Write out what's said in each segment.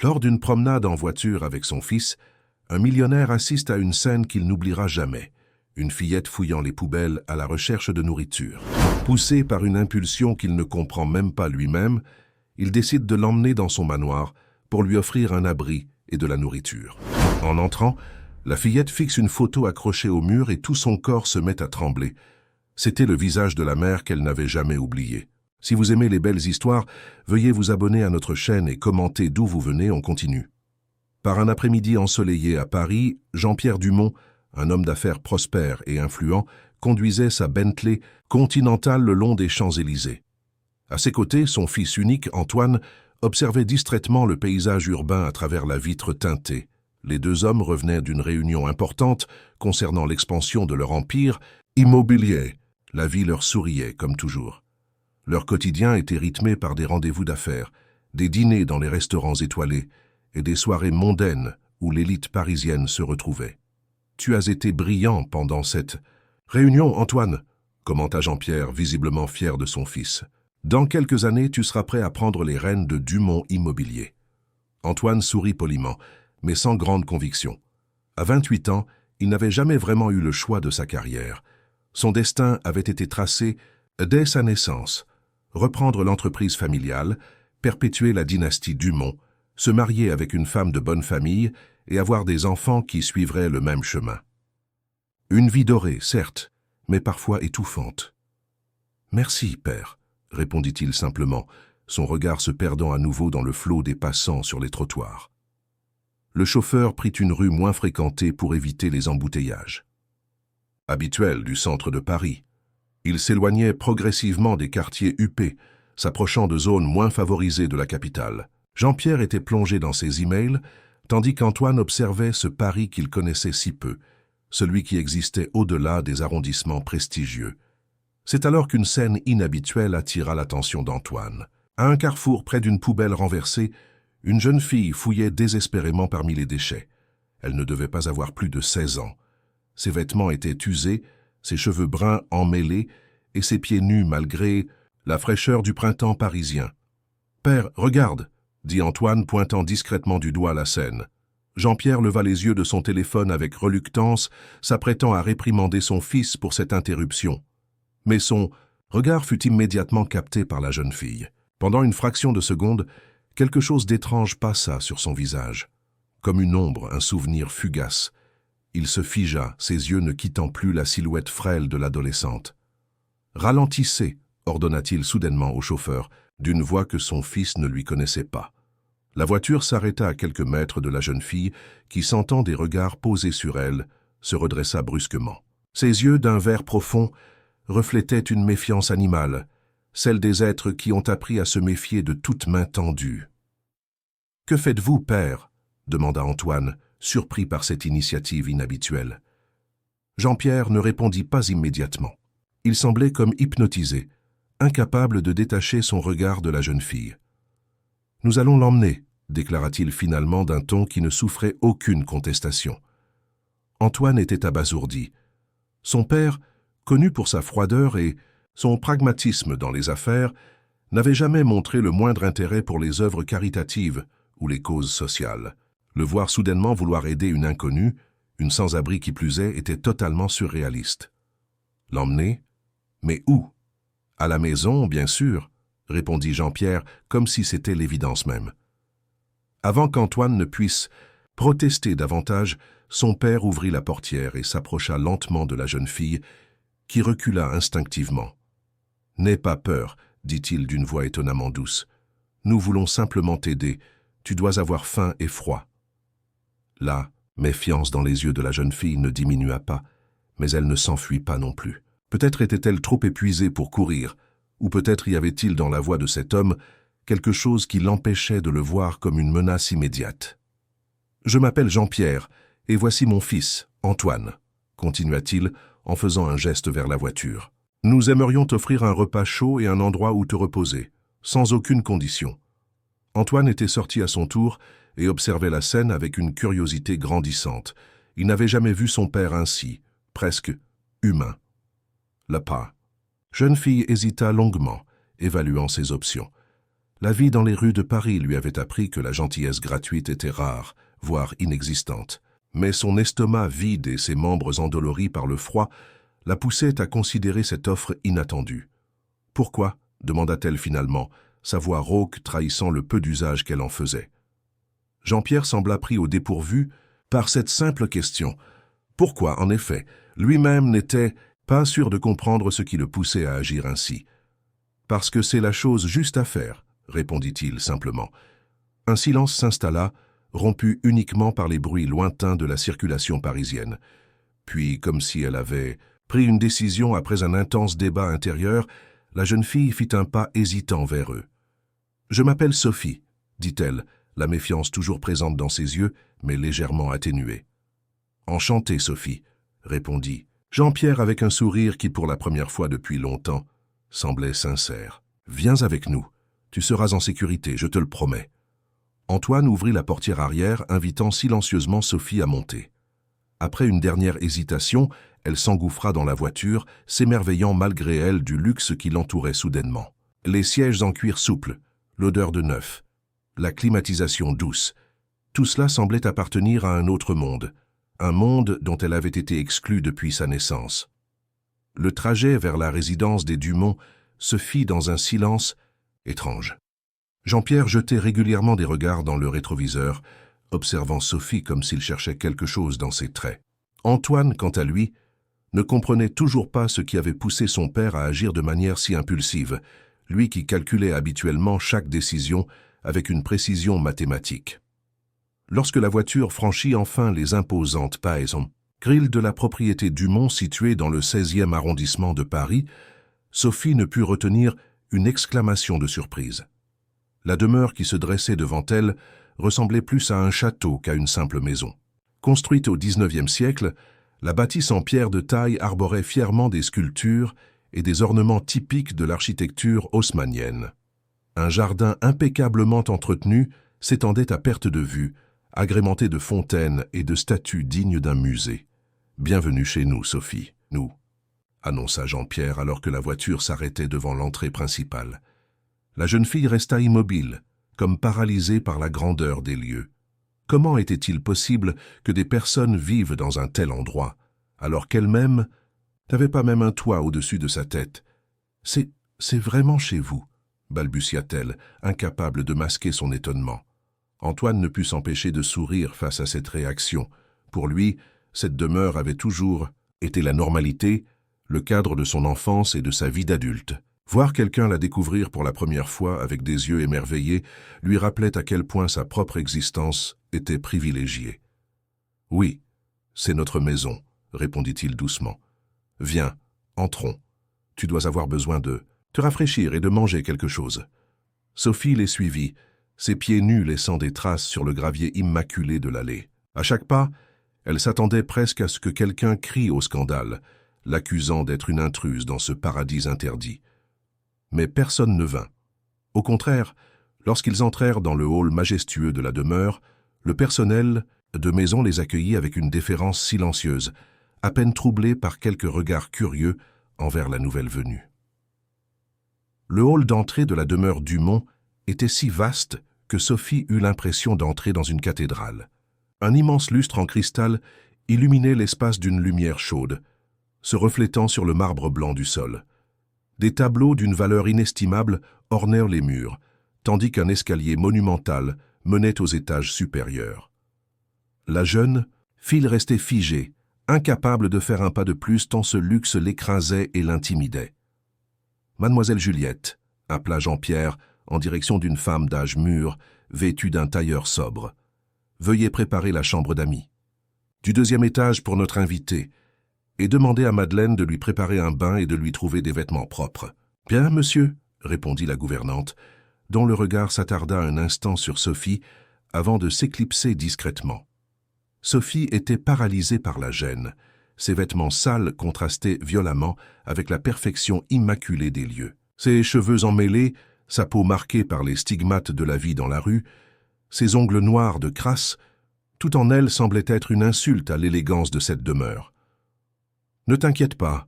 Lors d'une promenade en voiture avec son fils, un millionnaire assiste à une scène qu'il n'oubliera jamais. Une fillette fouillant les poubelles à la recherche de nourriture. Poussé par une impulsion qu'il ne comprend même pas lui-même, il décide de l'emmener dans son manoir pour lui offrir un abri et de la nourriture. En entrant, la fillette fixe une photo accrochée au mur et tout son corps se met à trembler. C'était le visage de la mère qu'elle n'avait jamais oublié. Si vous aimez les belles histoires, veuillez vous abonner à notre chaîne et commenter d'où vous venez, on continue. Par un après-midi ensoleillé à Paris, Jean-Pierre Dumont, un homme d'affaires prospère et influent, conduisait sa Bentley Continental le long des Champs-Élysées. À ses côtés, son fils unique, Antoine, observait distraitement le paysage urbain à travers la vitre teintée. Les deux hommes revenaient d'une réunion importante concernant l'expansion de leur empire immobilier. La vie leur souriait, comme toujours. Leur quotidien était rythmé par des rendez-vous d'affaires, des dîners dans les restaurants étoilés et des soirées mondaines où l'élite parisienne se retrouvait. « Tu as été brillant pendant cette réunion, Antoine », commenta Jean-Pierre, visiblement fier de son fils. « Dans quelques années, tu seras prêt à prendre les rênes de Dumont Immobilier. » Antoine sourit poliment, mais sans grande conviction. À 28 ans, il n'avait jamais vraiment eu le choix de sa carrière. Son destin avait été tracé dès sa naissance. Reprendre l'entreprise familiale, perpétuer la dynastie Dumont, se marier avec une femme de bonne famille et avoir des enfants qui suivraient le même chemin. Une vie dorée, certes, mais parfois étouffante. « Merci, père », répondit-il simplement, son regard se perdant à nouveau dans le flot des passants sur les trottoirs. Le chauffeur prit une rue moins fréquentée pour éviter les embouteillages. Habituel du centre de Paris, il s'éloignait progressivement des quartiers huppés, s'approchant de zones moins favorisées de la capitale. Jean-Pierre était plongé dans ses emails, tandis qu'Antoine observait ce Paris qu'il connaissait si peu, celui qui existait au-delà des arrondissements prestigieux. C'est alors qu'une scène inhabituelle attira l'attention d'Antoine. À un carrefour près d'une poubelle renversée, une jeune fille fouillait désespérément parmi les déchets. Elle ne devait pas avoir plus de 16 ans. Ses vêtements étaient usés, ses cheveux bruns emmêlés et ses pieds nus malgré la fraîcheur du printemps parisien. « Père, regarde !» dit Antoine, pointant discrètement du doigt la scène. Jean-Pierre leva les yeux de son téléphone avec reluctance, s'apprêtant à réprimander son fils pour cette interruption. Mais son regard fut immédiatement capté par la jeune fille. Pendant une fraction de seconde, quelque chose d'étrange passa sur son visage. Comme une ombre, un souvenir fugace. Il se figea, ses yeux ne quittant plus la silhouette frêle de l'adolescente. « Ralentissez !» ordonna-t-il soudainement au chauffeur, d'une voix que son fils ne lui connaissait pas. La voiture s'arrêta à quelques mètres de la jeune fille, qui, sentant des regards posés sur elle, se redressa brusquement. Ses yeux, d'un vert profond, reflétaient une méfiance animale, celle des êtres qui ont appris à se méfier de toute main tendue. « Que faites-vous, père » demanda Antoine, surpris par cette initiative inhabituelle. Jean-Pierre ne répondit pas immédiatement. Il semblait comme hypnotisé, incapable de détacher son regard de la jeune fille. « Nous allons l'emmener », déclara-t-il finalement d'un ton qui ne souffrait aucune contestation. Antoine était abasourdi. Son père, connu pour sa froideur et son pragmatisme dans les affaires, n'avait jamais montré le moindre intérêt pour les œuvres caritatives ou les causes sociales. Le voir soudainement vouloir aider une inconnue, une sans-abri qui plus est, était totalement surréaliste. L'emmener? Mais où? À la maison, bien sûr, répondit Jean-Pierre, comme si c'était l'évidence même. Avant qu'Antoine ne puisse protester davantage, son père ouvrit la portière et s'approcha lentement de la jeune fille, qui recula instinctivement. « N'aie pas peur, dit-il d'une voix étonnamment douce. Nous voulons simplement t'aider. Tu dois avoir faim et froid. » La méfiance dans les yeux de la jeune fille ne diminua pas, mais elle ne s'enfuit pas non plus. Peut-être était-elle trop épuisée pour courir, ou peut-être y avait-il dans la voix de cet homme quelque chose qui l'empêchait de le voir comme une menace immédiate. « Je m'appelle Jean-Pierre, et voici mon fils, Antoine, » continua-t-il en faisant un geste vers la voiture. « Nous aimerions t'offrir un repas chaud et un endroit où te reposer, sans aucune condition. » Antoine était sorti à son tour et observait la scène avec une curiosité grandissante. Il n'avait jamais vu son père ainsi, presque humain. La jeune fille hésita longuement, évaluant ses options. La vie dans les rues de Paris lui avait appris que la gentillesse gratuite était rare, voire inexistante. Mais son estomac vide et ses membres endoloris par le froid la poussaient à considérer cette offre inattendue. « Pourquoi ?» demanda-t-elle finalement, sa voix rauque trahissant le peu d'usage qu'elle en faisait. Jean-Pierre sembla pris au dépourvu par cette simple question. Pourquoi, en effet, lui-même n'était pas sûr de comprendre ce qui le poussait à agir ainsi. « Parce que c'est la chose juste à faire », répondit-il simplement. Un silence s'installa, rompu uniquement par les bruits lointains de la circulation parisienne. Puis, comme si elle avait pris une décision après un intense débat intérieur, la jeune fille fit un pas hésitant vers eux. « Je m'appelle Sophie », dit-elle, la méfiance toujours présente dans ses yeux, mais légèrement atténuée. « Enchantée, Sophie », répondit Jean-Pierre avec un sourire qui, pour la première fois depuis longtemps, semblait sincère. « Viens avec nous. Tu seras en sécurité, je te le promets. » Antoine ouvrit la portière arrière, invitant silencieusement Sophie à monter. Après une dernière hésitation, elle s'engouffra dans la voiture, s'émerveillant malgré elle du luxe qui l'entourait soudainement. Les sièges en cuir souple, l'odeur de neuf, la climatisation douce, tout cela semblait appartenir à un autre monde, un monde dont elle avait été exclue depuis sa naissance. Le trajet vers la résidence des Dumont se fit dans un silence étrange. Jean-Pierre jetait régulièrement des regards dans le rétroviseur, observant Sophie comme s'il cherchait quelque chose dans ses traits. Antoine, quant à lui, ne comprenait toujours pas ce qui avait poussé son père à agir de manière si impulsive, lui qui calculait habituellement chaque décision avec une précision mathématique. Lorsque la voiture franchit enfin les imposantes grilles de la propriété Dumont située dans le 16e arrondissement de Paris, Sophie ne put retenir une exclamation de surprise. La demeure qui se dressait devant elle ressemblait plus à un château qu'à une simple maison. Construite au XIXe siècle, la bâtisse en pierre de taille arborait fièrement des sculptures et des ornements typiques de l'architecture haussmannienne. Un jardin impeccablement entretenu s'étendait à perte de vue, agrémenté de fontaines et de statues dignes d'un musée. « Bienvenue chez nous, Sophie, nous », annonça Jean-Pierre alors que la voiture s'arrêtait devant l'entrée principale. La jeune fille resta immobile, comme paralysée par la grandeur des lieux. Comment était-il possible que des personnes vivent dans un tel endroit, alors qu'elle-même n'avait pas même un toit au-dessus de sa tête? « C'est vraiment chez vous », balbutia-t-elle, incapable de masquer son étonnement. Antoine ne put s'empêcher de sourire face à cette réaction. Pour lui, cette demeure avait toujours été la normalité, le cadre de son enfance et de sa vie d'adulte. Voir quelqu'un la découvrir pour la première fois avec des yeux émerveillés lui rappelait à quel point sa propre existence était privilégiée. « Oui, c'est notre maison », répondit-il doucement. « Viens, entrons. Tu dois avoir besoin de te rafraîchir et de manger quelque chose. » Sophie les suivit, ses pieds nus laissant des traces sur le gravier immaculé de l'allée. À chaque pas, elle s'attendait presque à ce que quelqu'un crie au scandale, l'accusant d'être une intruse dans ce paradis interdit. Mais personne ne vint. Au contraire, lorsqu'ils entrèrent dans le hall majestueux de la demeure, le personnel de maison les accueillit avec une déférence silencieuse, à peine troublée par quelques regards curieux envers la nouvelle venue. Le hall d'entrée de la demeure Dumont était si vaste que Sophie eut l'impression d'entrer dans une cathédrale. Un immense lustre en cristal illuminait l'espace d'une lumière chaude, se reflétant sur le marbre blanc du sol. Des tableaux d'une valeur inestimable ornèrent les murs, tandis qu'un escalier monumental menait aux étages supérieurs. La jeune fille restait figée, incapable de faire un pas de plus tant ce luxe l'écrasait et l'intimidait. « Mademoiselle Juliette », appela Jean-Pierre en direction d'une femme d'âge mûr, vêtue d'un tailleur sobre. « Veuillez préparer la chambre d'amis. Du 2e étage pour notre invité, et demandez à Madeleine de lui préparer un bain et de lui trouver des vêtements propres. »« Bien, monsieur, » répondit la gouvernante, dont le regard s'attarda un instant sur Sophie avant de s'éclipser discrètement. Sophie était paralysée par la gêne. Ses vêtements sales contrastaient violemment avec la perfection immaculée des lieux. Ses cheveux emmêlés, sa peau marquée par les stigmates de la vie dans la rue, ses ongles noirs de crasse, tout en elle semblait être une insulte à l'élégance de cette demeure. « Ne t'inquiète pas, »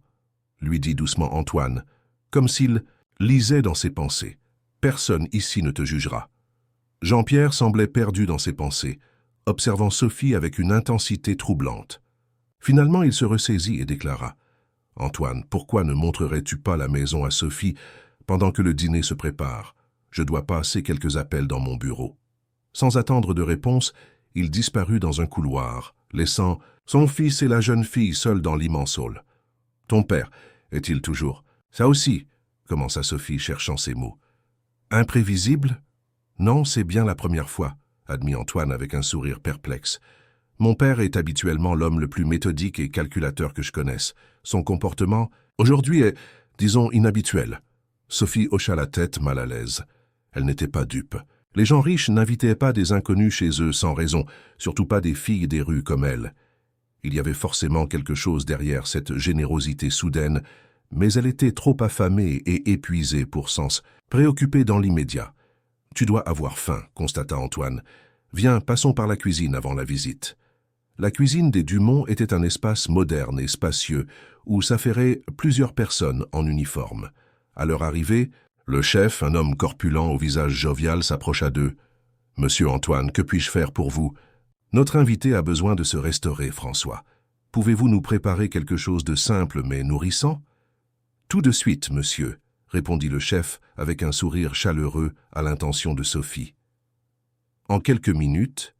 lui dit doucement Antoine, comme s'il lisait dans ses pensées. Personne ici ne te jugera. Jean-Pierre semblait perdu dans ses pensées, observant Sophie avec une intensité troublante. Finalement, il se ressaisit et déclara « Antoine, pourquoi ne montrerais-tu pas la maison à Sophie pendant que le dîner se prépare? Je dois passer quelques appels dans mon bureau. » Sans attendre de réponse, il disparut dans un couloir, laissant son fils et la jeune fille seuls dans l'immense hall. « Ton père, est-il toujours? »« Ça aussi » commença Sophie, cherchant ses mots. « Imprévisible? Non, c'est bien la première fois, » admit Antoine avec un sourire perplexe. « Mon père est habituellement l'homme le plus méthodique et calculateur que je connaisse. Son comportement, aujourd'hui, est, disons, inhabituel. » Sophie hocha la tête, mal à l'aise. Elle n'était pas dupe. Les gens riches n'invitaient pas des inconnus chez eux sans raison, surtout pas des filles des rues comme elle. Il y avait forcément quelque chose derrière cette générosité soudaine, mais elle était trop affamée et épuisée pour s'en préoccuper dans l'immédiat. « Tu dois avoir faim, » constata Antoine. « Viens, passons par la cuisine avant la visite. » La cuisine des Dumont était un espace moderne et spacieux où s'affairaient plusieurs personnes en uniforme. À leur arrivée, le chef, un homme corpulent au visage jovial, s'approcha d'eux. « Monsieur Antoine, que puis-je faire pour vous? Notre invité a besoin de se restaurer, François. Pouvez-vous nous préparer quelque chose de simple mais nourrissant? »« Tout de suite, monsieur, » répondit le chef avec un sourire chaleureux à l'intention de Sophie. En quelques minutes,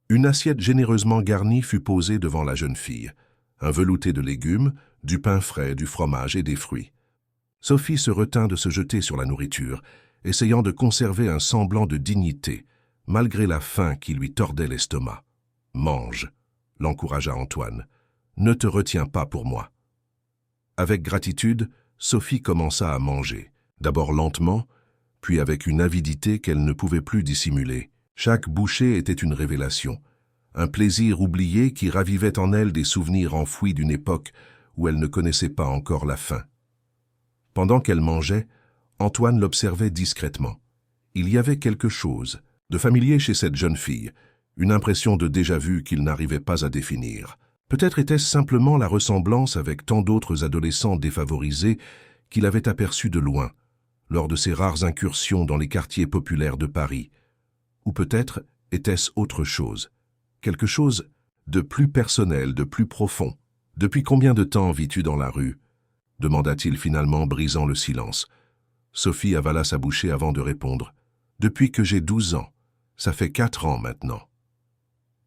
une assiette généreusement garnie fut posée devant la jeune fille. Un velouté de légumes, du pain frais, du fromage et des fruits. Sophie se retint de se jeter sur la nourriture, essayant de conserver un semblant de dignité, malgré la faim qui lui tordait l'estomac. « Mange », l'encouragea Antoine. « Ne te retiens pas pour moi. » Avec gratitude, Sophie commença à manger, d'abord lentement, puis avec une avidité qu'elle ne pouvait plus dissimuler. Chaque bouchée était une révélation, un plaisir oublié qui ravivait en elle des souvenirs enfouis d'une époque où elle ne connaissait pas encore la faim. Pendant qu'elle mangeait, Antoine l'observait discrètement. Il y avait quelque chose de familier chez cette jeune fille, une impression de déjà-vu qu'il n'arrivait pas à définir. Peut-être était-ce simplement la ressemblance avec tant d'autres adolescents défavorisés qu'il avait aperçus de loin, lors de ses rares incursions dans les quartiers populaires de Paris. Ou peut-être était-ce autre chose, quelque chose de plus personnel, de plus profond. « Depuis combien de temps vis-tu dans la rue ?» demanda-t-il finalement, brisant le silence. Sophie avala sa bouchée avant de répondre. « Depuis que j'ai 12 ans. Ça fait 4 ans maintenant. »«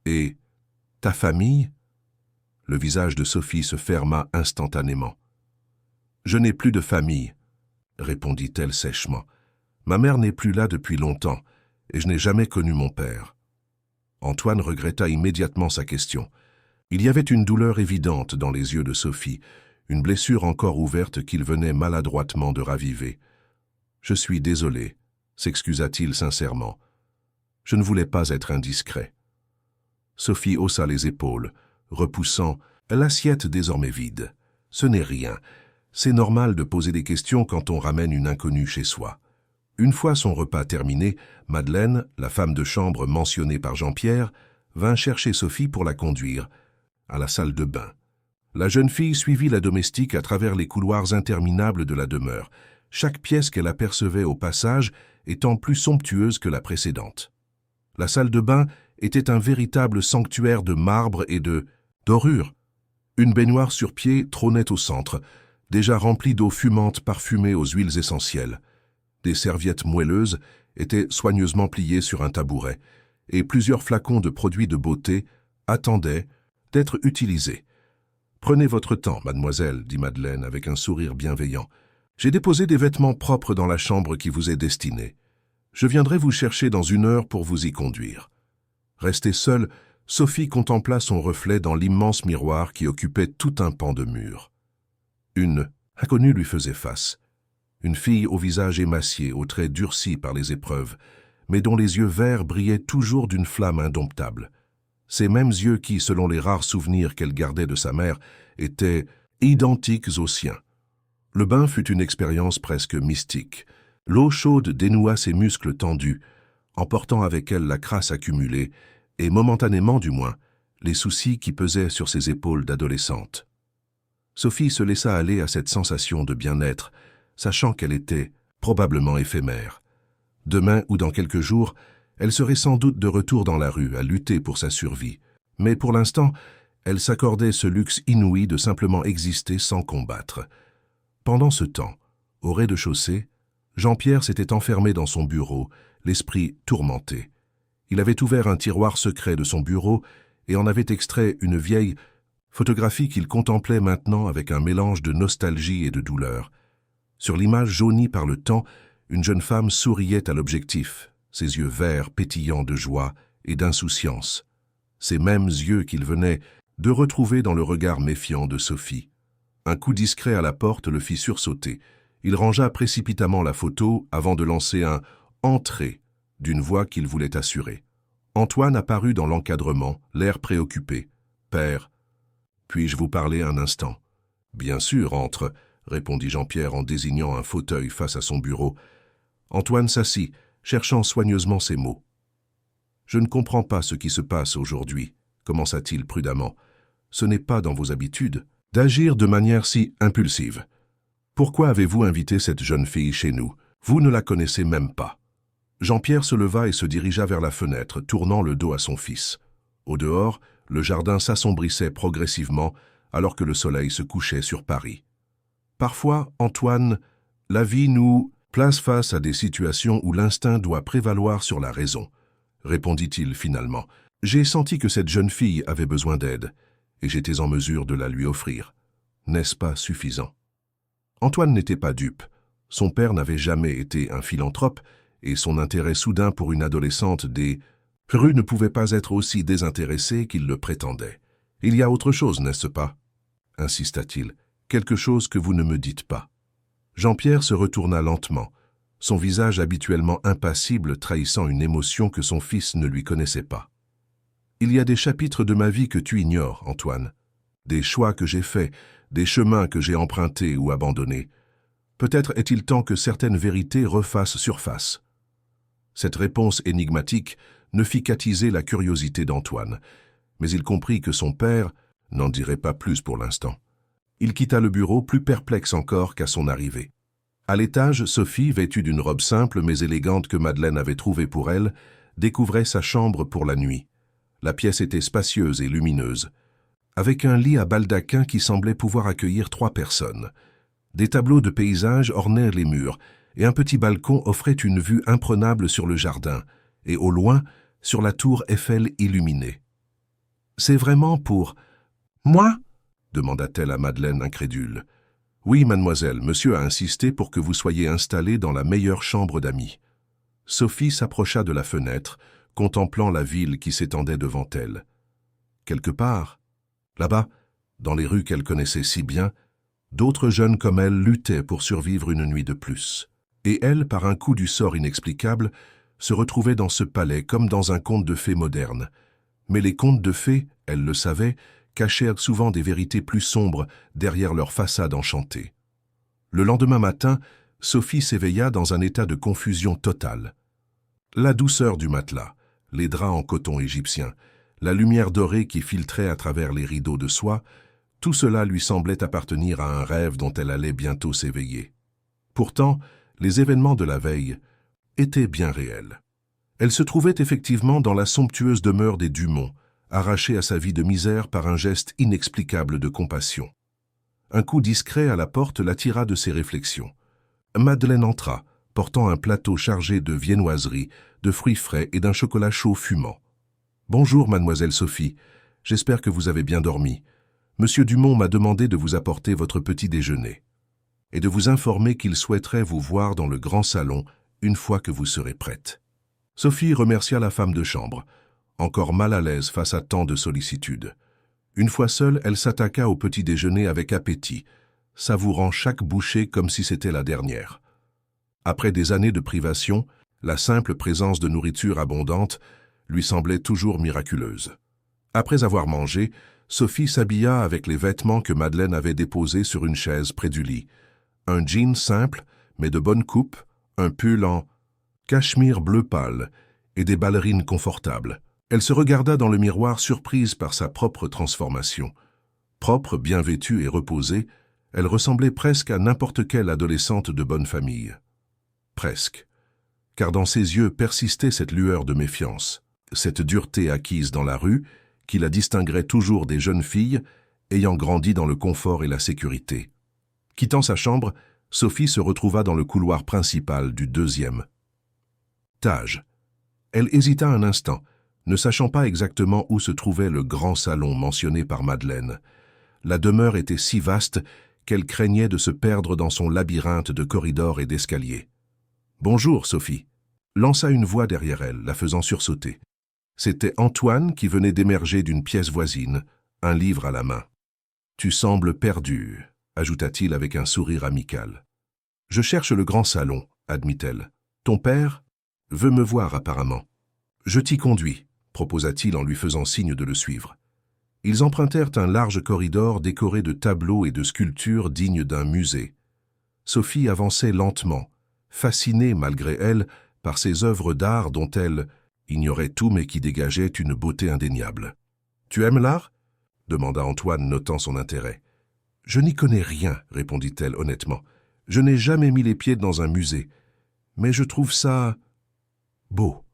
Et ta famille ?» Le visage de Sophie se ferma instantanément. « Je n'ai plus de famille, » répondit-elle sèchement. « Ma mère n'est plus là depuis longtemps, et je n'ai jamais connu mon père. » Antoine regretta immédiatement sa question. Il y avait une douleur évidente dans les yeux de Sophie, une blessure encore ouverte qu'il venait maladroitement de raviver. « Je suis désolé, » s'excusa-t-il sincèrement. « Je ne voulais pas être indiscret. » Sophie haussa les épaules, repoussant l'assiette désormais vide. « Ce n'est rien. C'est normal de poser des questions quand on ramène une inconnue chez soi. » Une fois son repas terminé, Madeleine, la femme de chambre mentionnée par Jean-Pierre, vint chercher Sophie pour la conduire à la salle de bain. La jeune fille suivit la domestique à travers les couloirs interminables de la demeure, chaque pièce qu'elle apercevait au passage étant plus somptueuse que la précédente. La salle de bain était un véritable sanctuaire de marbre et de dorure. Une baignoire sur pied trônait au centre, déjà remplie d'eau fumante parfumée aux huiles essentielles. Des serviettes moelleuses étaient soigneusement pliées sur un tabouret, et plusieurs flacons de produits de beauté attendaient d'être utilisés. « Prenez votre temps, mademoiselle, » dit Madeleine avec un sourire bienveillant. « J'ai déposé des vêtements propres dans la chambre qui vous est destinée. Je viendrai vous chercher dans 1 heure pour vous y conduire. » Restée seule, Sophie contempla son reflet dans l'immense miroir qui occupait tout un pan de mur. Une inconnue lui faisait face. Une fille au visage émacié, aux traits durcis par les épreuves, mais dont les yeux verts brillaient toujours d'une flamme indomptable. Ces mêmes yeux qui, selon les rares souvenirs qu'elle gardait de sa mère, étaient identiques aux siens. Le bain fut une expérience presque mystique. L'eau chaude dénoua ses muscles tendus, emportant avec elle la crasse accumulée, et momentanément du moins, les soucis qui pesaient sur ses épaules d'adolescente. Sophie se laissa aller à cette sensation de bien-être, sachant qu'elle était probablement éphémère. Demain ou dans quelques jours, elle serait sans doute de retour dans la rue à lutter pour sa survie. Mais pour l'instant, elle s'accordait ce luxe inouï de simplement exister sans combattre. Pendant ce temps, au rez-de-chaussée, Jean-Pierre s'était enfermé dans son bureau, l'esprit tourmenté. Il avait ouvert un tiroir secret de son bureau et en avait extrait une vieille photographie qu'il contemplait maintenant avec un mélange de nostalgie et de douleur. Sur l'image jaunie par le temps, une jeune femme souriait à l'objectif, ses yeux verts pétillants de joie et d'insouciance. Ces mêmes yeux qu'il venait de retrouver dans le regard méfiant de Sophie. Un coup discret à la porte le fit sursauter. Il rangea précipitamment la photo avant de lancer un « Entrez » d'une voix qu'il voulait assurer. Antoine apparut dans l'encadrement, l'air préoccupé. « Père, puis-je vous parler un instant ?»« Bien sûr, entre » répondit Jean-Pierre en désignant un fauteuil face à son bureau. Antoine s'assit, cherchant soigneusement ses mots. « Je ne comprends pas ce qui se passe aujourd'hui, » commença-t-il prudemment. « Ce n'est pas dans vos habitudes d'agir de manière si impulsive. Pourquoi avez-vous invité cette jeune fille chez nous? Vous ne la connaissez même pas. » Jean-Pierre se leva et se dirigea vers la fenêtre, tournant le dos à son fils. Au dehors, le jardin s'assombrissait progressivement alors que le soleil se couchait sur Paris. Parfois, Antoine, la vie nous place face à des situations où l'instinct doit prévaloir sur la raison, répondit-il finalement. J'ai senti que cette jeune fille avait besoin d'aide, et j'étais en mesure de la lui offrir. N'est-ce pas suffisant? Antoine n'était pas dupe. Son père n'avait jamais été un philanthrope, et son intérêt soudain pour une adolescente des rues ne pouvait pas être aussi désintéressé qu'il le prétendait. « Il y a autre chose, n'est-ce pas ?» insista-t-il. « Quelque chose que vous ne me dites pas. » Jean-Pierre se retourna lentement, son visage habituellement impassible trahissant une émotion que son fils ne lui connaissait pas. « Il y a des chapitres de ma vie que tu ignores, Antoine. Des choix que j'ai faits, des chemins que j'ai empruntés ou abandonnés. Peut-être est-il temps que certaines vérités refassent surface. » Cette réponse énigmatique ne fit qu'attiser la curiosité d'Antoine, mais il comprit que son père n'en dirait pas plus pour l'instant. Il quitta le bureau plus perplexe encore qu'à son arrivée. À l'étage, Sophie, vêtue d'une robe simple mais élégante que Madeleine avait trouvée pour elle, découvrait sa chambre pour la nuit. La pièce était spacieuse et lumineuse, avec un lit à baldaquin qui semblait pouvoir accueillir 3 personnes. Des tableaux de paysages ornaient les murs, et un petit balcon offrait une vue imprenable sur le jardin, et au loin, sur la tour Eiffel illuminée. « C'est vraiment pour... moi ?» demanda-t-elle à Madeleine incrédule. « Oui, mademoiselle, monsieur a insisté pour que vous soyez installée dans la meilleure chambre d'amis. » Sophie s'approcha de la fenêtre, contemplant la ville qui s'étendait devant elle. Quelque part, là-bas, dans les rues qu'elle connaissait si bien, d'autres jeunes comme elle luttaient pour survivre une nuit de plus. Et elle, par un coup du sort inexplicable, se retrouvait dans ce palais comme dans un conte de fées moderne. Mais les contes de fées, elle le savait, cachèrent souvent des vérités plus sombres derrière leur façade enchantée. Le lendemain matin, Sophie s'éveilla dans un état de confusion totale. La douceur du matelas, les draps en coton égyptien, la lumière dorée qui filtrait à travers les rideaux de soie, tout cela lui semblait appartenir à un rêve dont elle allait bientôt s'éveiller. Pourtant, les événements de la veille étaient bien réels. Elle se trouvait effectivement dans la somptueuse demeure des Dumont, arrachée à sa vie de misère par un geste inexplicable de compassion. Un coup discret à la porte l'attira de ses réflexions. Madeleine entra, portant un plateau chargé de viennoiseries, de fruits frais et d'un chocolat chaud fumant. « Bonjour, mademoiselle Sophie. J'espère que vous avez bien dormi. Monsieur Dumont m'a demandé de vous apporter votre petit déjeuner et de vous informer qu'il souhaiterait vous voir dans le grand salon une fois que vous serez prête. » Sophie remercia la femme de chambre, encore mal à l'aise face à tant de sollicitude. Une fois seule, elle s'attaqua au petit déjeuner avec appétit, savourant chaque bouchée comme si c'était la dernière. Après des années de privation, la simple présence de nourriture abondante lui semblait toujours miraculeuse. Après avoir mangé, Sophie s'habilla avec les vêtements que Madeleine avait déposés sur une chaise près du lit. Un jean simple, mais de bonne coupe, un pull en cachemire bleu pâle et des ballerines confortables. Elle se regarda dans le miroir surprise par sa propre transformation. Propre, bien vêtue et reposée, elle ressemblait presque à n'importe quelle adolescente de bonne famille. Presque. car dans ses yeux persistait cette lueur de méfiance, cette dureté acquise dans la rue qui la distinguerait toujours des jeunes filles ayant grandi dans le confort et la sécurité. Quittant sa chambre, Sophie se retrouva dans le couloir principal du 2e étage. Elle hésita un instant, ne sachant pas exactement où se trouvait le grand salon mentionné par Madeleine. La demeure était si vaste qu'elle craignait de se perdre dans son labyrinthe de corridors et d'escaliers. « Bonjour, Sophie !» lança une voix derrière elle, la faisant sursauter. C'était Antoine qui venait d'émerger d'une pièce voisine, un livre à la main. « Tu sembles perdu », ajouta-t-il avec un sourire amical. « Je cherche le grand salon, » admit-elle. « Ton père veut me voir apparemment. »« Je t'y conduis, » proposa-t-il en lui faisant signe de le suivre. Ils empruntèrent un large corridor décoré de tableaux et de sculptures dignes d'un musée. Sophie avançait lentement, fascinée malgré elle par ces œuvres d'art dont elle ignorait tout mais qui dégageaient une beauté indéniable. « Tu aimes l'art » demanda Antoine, notant son intérêt. « Je n'y connais rien, » répondit-elle honnêtement. « Je n'ai jamais mis les pieds dans un musée, mais je trouve ça beau. »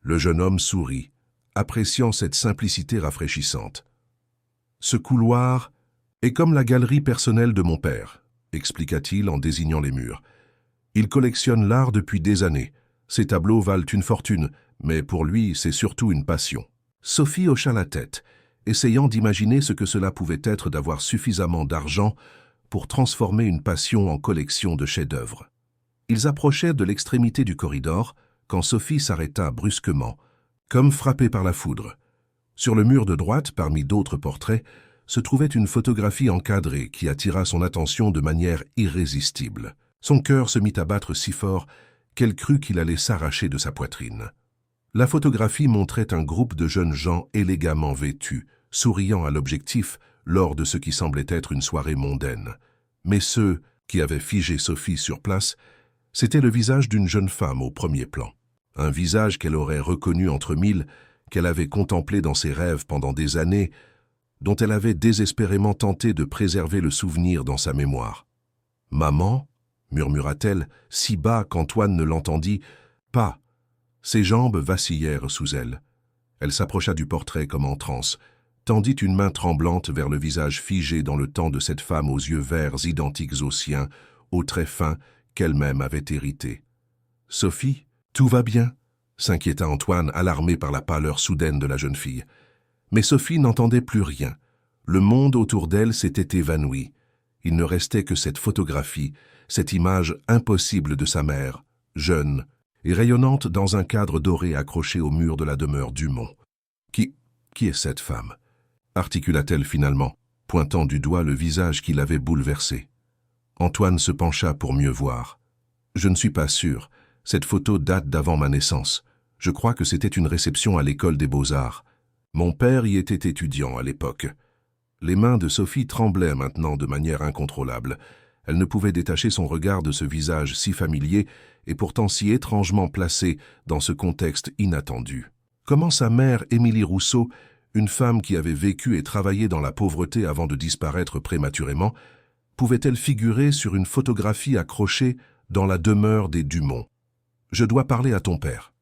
Le jeune homme sourit, appréciant cette simplicité rafraîchissante. « Ce couloir est comme la galerie personnelle de mon père, » expliqua-t-il en désignant les murs. « Il collectionne l'art depuis des années. Ses tableaux valent une fortune, mais pour lui, c'est surtout une passion. » Sophie hocha la tête, essayant d'imaginer ce que cela pouvait être d'avoir suffisamment d'argent pour transformer une passion en collection de chefs-d'œuvre. Ils approchaient de l'extrémité du corridor quand Sophie s'arrêta brusquement, comme frappée par la foudre. Sur le mur de droite, parmi d'autres portraits, se trouvait une photographie encadrée qui attira son attention de manière irrésistible. Son cœur se mit à battre si fort qu'elle crut qu'il allait s'arracher de sa poitrine. La photographie montrait un groupe de jeunes gens élégamment vêtus, souriant à l'objectif lors de ce qui semblait être une soirée mondaine. Mais ceux qui avaient figé Sophie sur place, c'était le visage d'une jeune femme au premier plan. Un visage qu'elle aurait reconnu entre mille, qu'elle avait contemplé dans ses rêves pendant des années, dont elle avait désespérément tenté de préserver le souvenir dans sa mémoire. « Maman » murmura-t-elle, si bas qu'Antoine ne l'entendit pas. Ses jambes vacillèrent sous elle. Elle s'approcha du portrait comme en transe, tendit une main tremblante vers le visage figé dans le temps de cette femme aux yeux verts identiques aux siens, aux traits fins qu'elle-même avait hérités. « Sophie, tout va bien ?» s'inquiéta Antoine, alarmé par la pâleur soudaine de la jeune fille. Mais Sophie n'entendait plus rien. Le monde autour d'elle s'était évanoui. Il ne restait que cette photographie, cette image impossible de sa mère, jeune et rayonnante dans un cadre doré accroché au mur de la demeure Dumont. « Qui est cette femme ?» articula-t-elle finalement, pointant du doigt le visage qui l'avait bouleversée. Antoine se pencha pour mieux voir. « Je ne suis pas sûr. Cette photo date d'avant ma naissance. Je crois que c'était une réception à l'école des Beaux-Arts. Mon père y était étudiant à l'époque. » Les mains de Sophie tremblaient maintenant de manière incontrôlable. Elle ne pouvait détacher son regard de ce visage si familier et pourtant si étrangement placé dans ce contexte inattendu. Comment sa mère, Émilie Rousseau, une femme qui avait vécu et travaillé dans la pauvreté avant de disparaître prématurément, pouvait-elle figurer sur une photographie accrochée dans la demeure des Dumont? « Je dois parler à ton père »,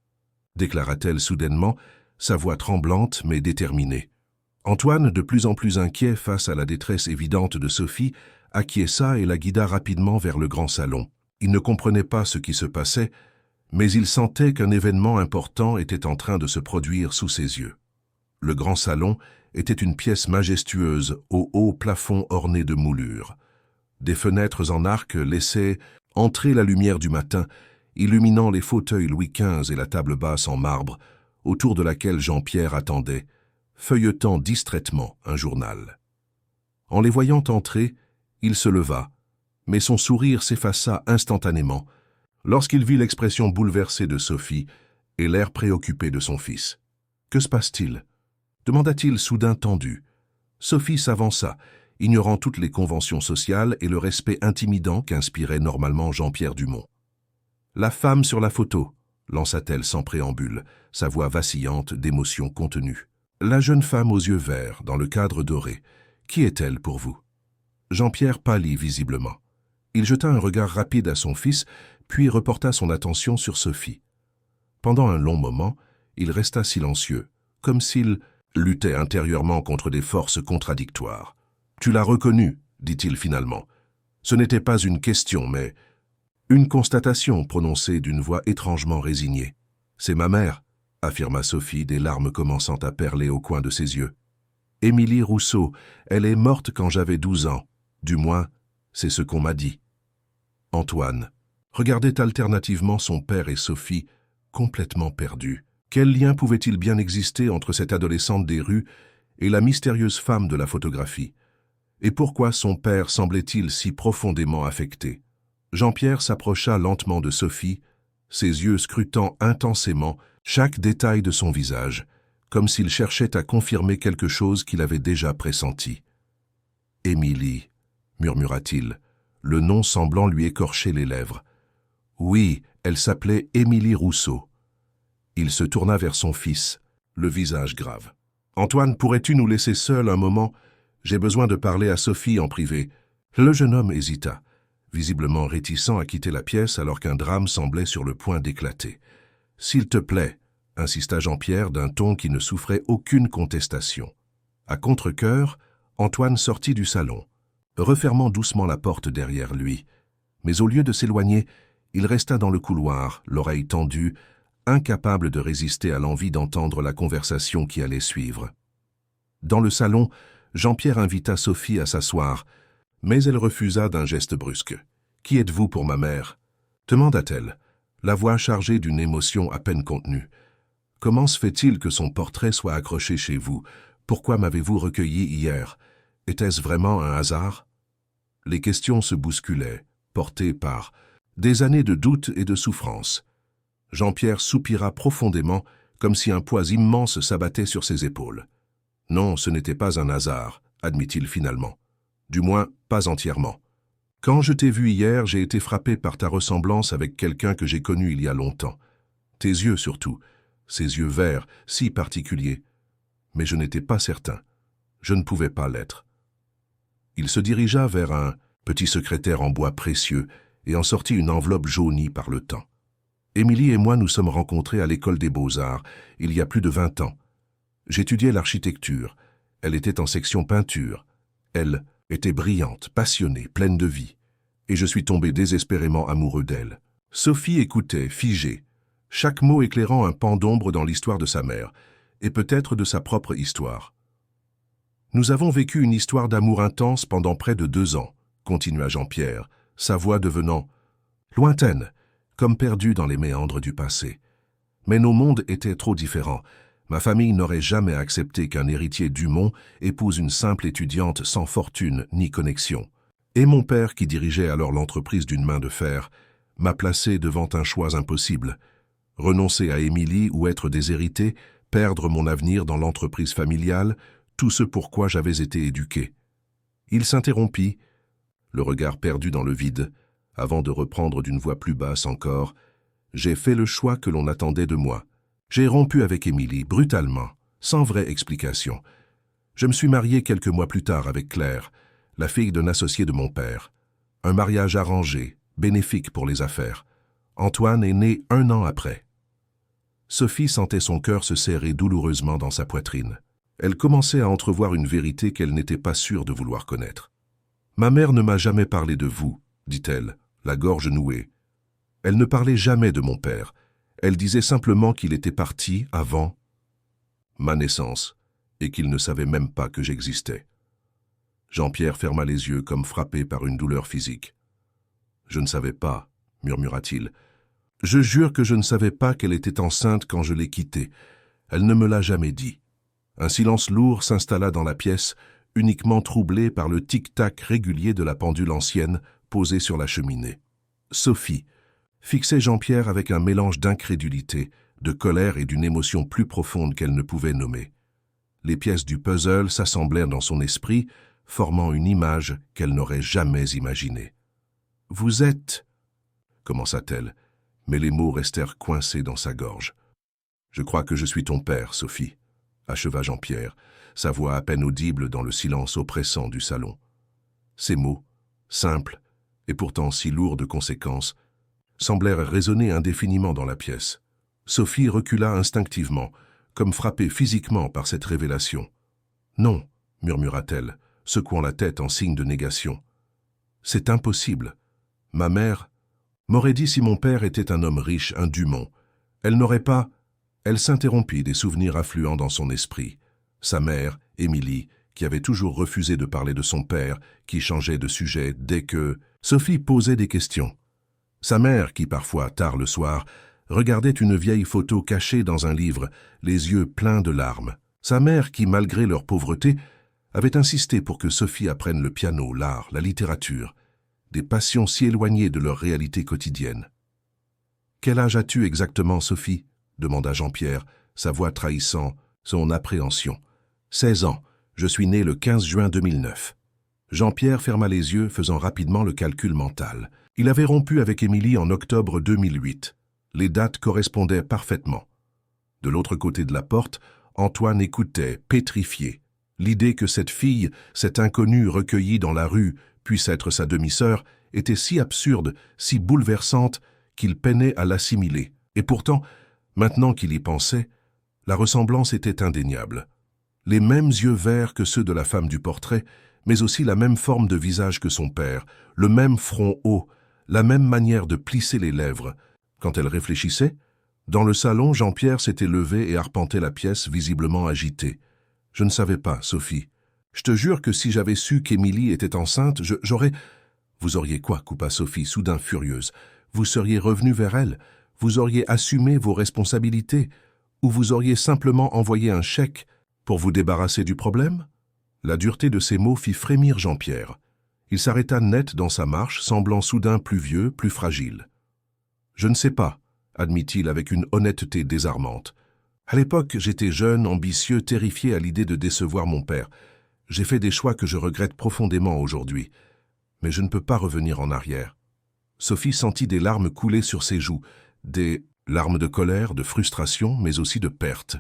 déclara-t-elle soudainement, sa voix tremblante mais déterminée. Antoine, de plus en plus inquiet face à la détresse évidente de Sophie, acquiesça et la guida rapidement vers le grand salon. Il ne comprenait pas ce qui se passait, mais il sentait qu'un événement important était en train de se produire sous ses yeux. Le grand salon était une pièce majestueuse au haut plafond orné de moulures. Des fenêtres en arc laissaient entrer la lumière du matin, illuminant les fauteuils Louis XV et la table basse en marbre, autour de laquelle Jean-Pierre attendait, feuilletant distraitement un journal. En les voyant entrer, il se leva, mais son sourire s'effaça instantanément lorsqu'il vit l'expression bouleversée de Sophie et l'air préoccupé de son fils. « Que se passe-t-il » demanda-t-il soudain tendu. Sophie s'avança, ignorant toutes les conventions sociales et le respect intimidant qu'inspirait normalement Jean-Pierre Dumont. « La femme sur la photo » lança-t-elle sans préambule, sa voix vacillante d'émotion contenue. « La jeune femme aux yeux verts, dans le cadre doré. Qui est-elle pour vous » Jean-Pierre pâlit visiblement. Il jeta un regard rapide à son fils, puis reporta son attention sur Sophie. Pendant un long moment, il resta silencieux, comme s'il luttait intérieurement contre des forces contradictoires. « Tu l'as reconnu, dit-il finalement. Ce n'était pas une question, mais une constatation prononcée d'une voix étrangement résignée. « C'est ma mère, affirma Sophie, des larmes commençant à perler au coin de ses yeux. Émilie Rousseau, elle est morte quand j'avais 12 ans. Du moins, c'est ce qu'on m'a dit. » Antoine regardait alternativement son père et Sophie, complètement perdus. Quel lien pouvait-il bien exister entre cette adolescente des rues et la mystérieuse femme de la photographie? Et pourquoi son père semblait-il si profondément affecté? Jean-Pierre s'approcha lentement de Sophie, ses yeux scrutant intensément chaque détail de son visage, comme s'il cherchait à confirmer quelque chose qu'il avait déjà pressenti. « Émilie, » murmura-t-il, le nom semblant lui écorcher les lèvres. Oui, elle s'appelait Émilie Rousseau. Il se tourna vers son fils, le visage grave. « Antoine, pourrais-tu nous laisser seuls un moment? J'ai besoin de parler à Sophie en privé. » Le jeune homme hésita, visiblement réticent à quitter la pièce alors qu'un drame semblait sur le point d'éclater. « S'il te plaît, » insista Jean-Pierre d'un ton qui ne souffrait aucune contestation. À contre-cœur, Antoine sortit du salon, refermant doucement la porte derrière lui. Mais au lieu de s'éloigner, il resta dans le couloir, l'oreille tendue, incapable de résister à l'envie d'entendre la conversation qui allait suivre. Dans le salon, Jean-Pierre invita Sophie à s'asseoir, mais elle refusa d'un geste brusque. « Qui êtes-vous pour ma mère » demanda-t-elle, la voix chargée d'une émotion à peine contenue. « Comment se fait-il que son portrait soit accroché chez vous? Pourquoi m'avez-vous recueilli hier? Était-ce vraiment un hasard ?» Les questions se bousculaient, portées par des années de doute et de souffrance. Jean-Pierre soupira profondément, comme si un poids immense s'abattait sur ses épaules. « Non, ce n'était pas un hasard, » admit-il finalement. « Du moins, pas entièrement. Quand je t'ai vu hier, j'ai été frappé par ta ressemblance avec quelqu'un que j'ai connu il y a longtemps. Tes yeux surtout, ces yeux verts, si particuliers. Mais je n'étais pas certain. Je ne pouvais pas l'être. » Il se dirigea vers un petit secrétaire en bois précieux et en sortit une enveloppe jaunie par le temps. « Émilie et moi nous sommes rencontrés à l'école des Beaux-Arts, il y a plus de 20 ans. J'étudiais l'architecture. Elle était en section peinture. Elle était brillante, passionnée, pleine de vie. Et je suis tombé désespérément amoureux d'elle. » Sophie écoutait, figée, chaque mot éclairant un pan d'ombre dans l'histoire de sa mère, et peut-être de sa propre histoire. « Nous avons vécu une histoire d'amour intense pendant près de 2 ans, continua Jean-Pierre, sa voix devenant lointaine, comme perdue dans les méandres du passé. Mais nos mondes étaient trop différents. Ma famille n'aurait jamais accepté qu'un héritier Dumont épouse une simple étudiante sans fortune ni connexion. Et mon père, qui dirigeait alors l'entreprise d'une main de fer, m'a placé devant un choix impossible. Renoncer à Émilie ou être déshérité, perdre mon avenir dans l'entreprise familiale, tout ce pour quoi j'avais été éduqué. » Il s'interrompit, le regard perdu dans le vide, avant de reprendre d'une voix plus basse encore. « J'ai fait le choix que l'on attendait de moi. J'ai rompu avec Émilie, brutalement, sans vraie explication. Je me suis marié quelques mois plus tard avec Claire, la fille d'un associé de mon père. Un mariage arrangé, bénéfique pour les affaires. Antoine est né 1 an après. » Sophie sentait son cœur se serrer douloureusement dans sa poitrine. Elle commençait à entrevoir une vérité qu'elle n'était pas sûre de vouloir connaître. « Ma mère ne m'a jamais parlé de vous, » dit-elle, la gorge nouée. Elle ne parlait jamais de mon père. Elle disait simplement qu'il était parti avant ma naissance et qu'il ne savait même pas que j'existais. Jean-Pierre ferma les yeux comme frappé par une douleur physique. « Je ne savais pas, » murmura-t-il. « Je jure que je ne savais pas qu'elle était enceinte quand je l'ai quittée. Elle ne me l'a jamais dit. » Un silence lourd s'installa dans la pièce, uniquement troublé par le tic-tac régulier de la pendule ancienne posée sur la cheminée. Sophie fixait Jean-Pierre avec un mélange d'incrédulité, de colère et d'une émotion plus profonde qu'elle ne pouvait nommer. Les pièces du puzzle s'assemblèrent dans son esprit, formant une image qu'elle n'aurait jamais imaginée. « Vous êtes... » commença-t-elle, mais les mots restèrent coincés dans sa gorge. « Je crois que je suis ton père, Sophie, » acheva Jean-Pierre, sa voix à peine audible dans le silence oppressant du salon. Ces mots, simples et pourtant si lourds de conséquences, semblèrent résonner indéfiniment dans la pièce. Sophie recula instinctivement, comme frappée physiquement par cette révélation. « Non », murmura-t-elle, secouant la tête en signe de négation. « C'est impossible. Ma mère m'aurait dit si mon père était un homme riche, un Dumont. Elle n'aurait pas... » Elle s'interrompit, des souvenirs affluant dans son esprit. Sa mère, Émilie, qui avait toujours refusé de parler de son père, qui changeait de sujet dès que... Sophie posait des questions. Sa mère, qui parfois, tard le soir, regardait une vieille photo cachée dans un livre, les yeux pleins de larmes. Sa mère, qui, malgré leur pauvreté, avait insisté pour que Sophie apprenne le piano, l'art, la littérature, des passions si éloignées de leur réalité quotidienne. « Quel âge as-tu exactement, Sophie ?» demanda Jean-Pierre, sa voix trahissant son appréhension. « 16 ans. Je suis né le 15 juin 2009. » Jean-Pierre ferma les yeux, faisant rapidement le calcul mental. Il avait rompu avec Émilie en octobre 2008. Les dates correspondaient parfaitement. De l'autre côté de la porte, Antoine écoutait, pétrifié. L'idée que cette fille, cette inconnue recueillie dans la rue, puisse être sa demi-sœur, était si absurde, si bouleversante, qu'il peinait à l'assimiler. Et pourtant, maintenant qu'il y pensait, la ressemblance était indéniable. Les mêmes yeux verts que ceux de la femme du portrait, mais aussi la même forme de visage que son père, le même front haut, la même manière de plisser les lèvres. Quand elle réfléchissait, dans le salon, Jean-Pierre s'était levé et arpentait la pièce, visiblement agité. « Je ne savais pas, Sophie. Je te jure que si j'avais su qu'Émilie était enceinte, j'aurais... » « Vous auriez quoi ?» coupa Sophie, soudain furieuse. « Vous seriez revenu vers elle, vous auriez assumé vos responsabilités, ou vous auriez simplement envoyé un chèque pour vous débarrasser du problème ?» La dureté de ces mots fit frémir Jean-Pierre. Il s'arrêta net dans sa marche, semblant soudain plus vieux, plus fragile. « Je ne sais pas, » admit-il avec une honnêteté désarmante. « À l'époque, j'étais jeune, ambitieux, terrifié à l'idée de décevoir mon père. J'ai fait des choix que je regrette profondément aujourd'hui. Mais je ne peux pas revenir en arrière. » Sophie sentit des larmes couler sur ses joues, des larmes de colère, de frustration, mais aussi de perte.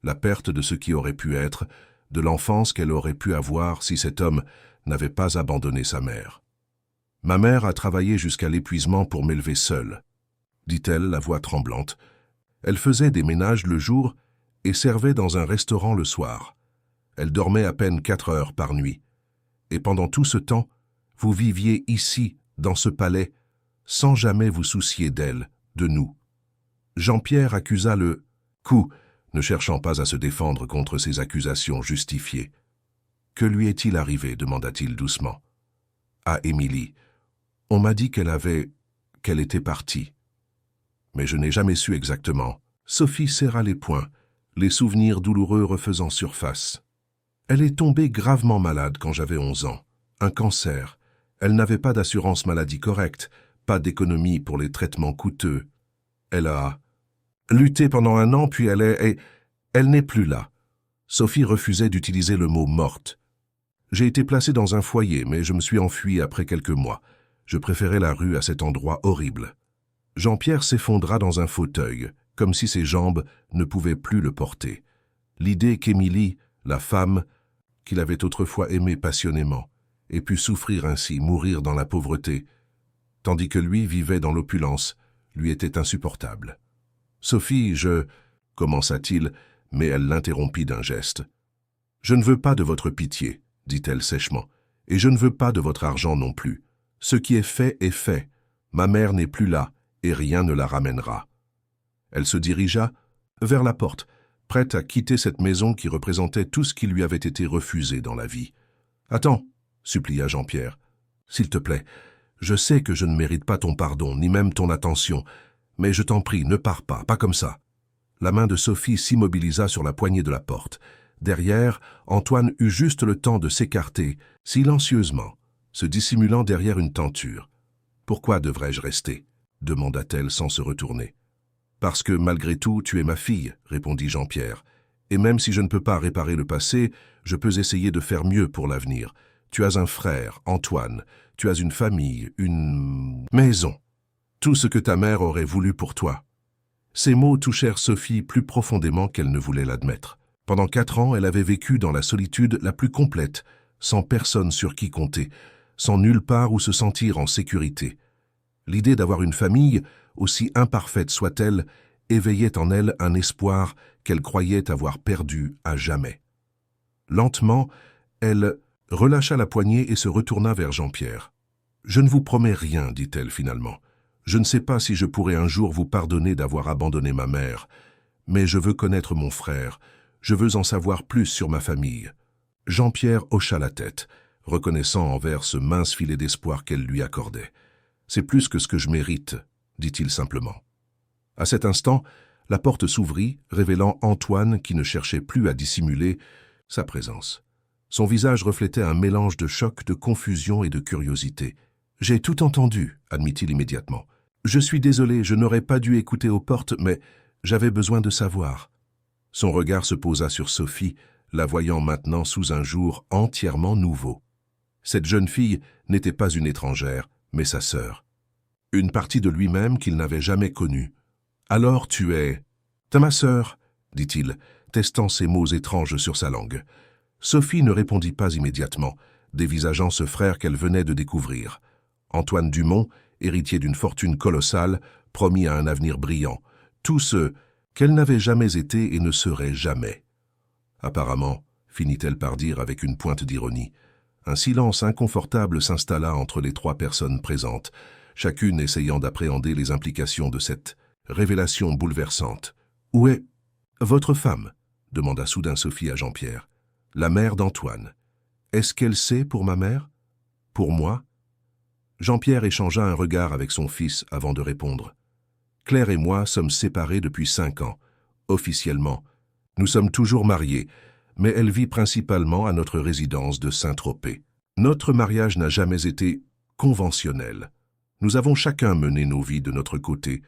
La perte de ce qui aurait pu être, de l'enfance qu'elle aurait pu avoir si cet homme n'avait pas abandonné sa mère. « Ma mère a travaillé jusqu'à l'épuisement pour m'élever seule, » dit-elle, la voix tremblante. Elle faisait des ménages le jour et servait dans un restaurant le soir. Elle dormait à peine 4 heures par nuit. Et pendant tout ce temps, vous viviez ici, dans ce palais, sans jamais vous soucier d'elle, de nous. Jean-Pierre accusa le coup, ne cherchant pas à se défendre contre ces accusations justifiées. « Que lui est-il arrivé ?» demanda-t-il doucement. « À Émilie. On m'a dit qu'elle était partie. Mais je n'ai jamais su exactement. » Sophie serra les poings, les souvenirs douloureux refaisant surface. « Elle est tombée gravement malade quand j'avais 11 ans. Un cancer. Elle n'avait pas d'assurance maladie correcte, pas d'économie pour les traitements coûteux. Elle a lutté pendant 1 an, puis elle n'est plus là. » Sophie refusait d'utiliser le mot « morte ». « J'ai été placé dans un foyer, mais je me suis enfui après quelques mois. Je préférais la rue à cet endroit horrible. » Jean-Pierre s'effondra dans un fauteuil, comme si ses jambes ne pouvaient plus le porter. L'idée qu'Émilie, la femme qu'il avait autrefois aimée passionnément, ait pu souffrir ainsi, mourir dans la pauvreté, tandis que lui vivait dans l'opulence, lui était insupportable. « Sophie, commença-t-il, mais elle l'interrompit d'un geste. « Je ne veux pas de votre pitié, » dit-elle sèchement, « et je ne veux pas de votre argent non plus. Ce qui est fait est fait. Ma mère n'est plus là, et rien ne la ramènera. » Elle se dirigea vers la porte, prête à quitter cette maison qui représentait tout ce qui lui avait été refusé dans la vie. « Attends, » supplia Jean-Pierre. « S'il te plaît, je sais que je ne mérite pas ton pardon, ni même ton attention, mais je t'en prie, ne pars pas comme ça. » La main de Sophie s'immobilisa sur la poignée de la porte. Derrière, Antoine eut juste le temps de s'écarter, silencieusement, se dissimulant derrière une tenture. « Pourquoi devrais-je rester ?» demanda-t-elle sans se retourner. « Parce que, malgré tout, tu es ma fille, » répondit Jean-Pierre. « Et même si je ne peux pas réparer le passé, je peux essayer de faire mieux pour l'avenir. Tu as un frère, Antoine. Tu as une famille, une maison. Tout ce que ta mère aurait voulu pour toi. » Ces mots touchèrent Sophie plus profondément qu'elle ne voulait l'admettre. Pendant 4 ans, elle avait vécu dans la solitude la plus complète, sans personne sur qui compter, sans nulle part où se sentir en sécurité. L'idée d'avoir une famille, aussi imparfaite soit-elle, éveillait en elle un espoir qu'elle croyait avoir perdu à jamais. Lentement, elle relâcha la poignée et se retourna vers Jean-Pierre. « Je ne vous promets rien, dit-elle finalement. Je ne sais pas si je pourrai un jour vous pardonner d'avoir abandonné ma mère, mais je veux connaître mon frère, je veux en savoir plus sur ma famille. » Jean-Pierre hocha la tête, reconnaissant envers ce mince filet d'espoir qu'elle lui accordait. « C'est plus que ce que je mérite, » dit-il simplement. À cet instant, la porte s'ouvrit, révélant Antoine qui ne cherchait plus à dissimuler sa présence. Son visage reflétait un mélange de choc, de confusion et de curiosité. « J'ai tout entendu, » admit-il immédiatement. « Je suis désolé, je n'aurais pas dû écouter aux portes, mais j'avais besoin de savoir. » Son regard se posa sur Sophie, la voyant maintenant sous un jour entièrement nouveau. Cette jeune fille n'était pas une étrangère, mais sa sœur. Une partie de lui-même qu'il n'avait jamais connue. « Alors tu es... »« T'es ma sœur, » dit-il, testant ces mots étranges sur sa langue. Sophie ne répondit pas immédiatement, dévisageant ce frère qu'elle venait de découvrir. Antoine Dumont, héritier d'une fortune colossale, promis à un avenir brillant. Tout ce qu'elle n'avait jamais été et ne serait jamais. Apparemment, finit-elle par dire avec une pointe d'ironie, un silence inconfortable s'installa entre les trois personnes présentes, chacune essayant d'appréhender les implications de cette révélation bouleversante. « Où est votre femme ?» demanda soudain Sophie à Jean-Pierre. « La mère d'Antoine. Est-ce qu'elle sait pour ma mère? Pour moi ?» Jean-Pierre échangea un regard avec son fils avant de répondre. « Claire et moi sommes séparés depuis 5 ans, officiellement. Nous sommes toujours mariés, mais elle vit principalement à notre résidence de Saint-Tropez. Notre mariage n'a jamais été conventionnel. Nous avons chacun mené nos vies de notre côté,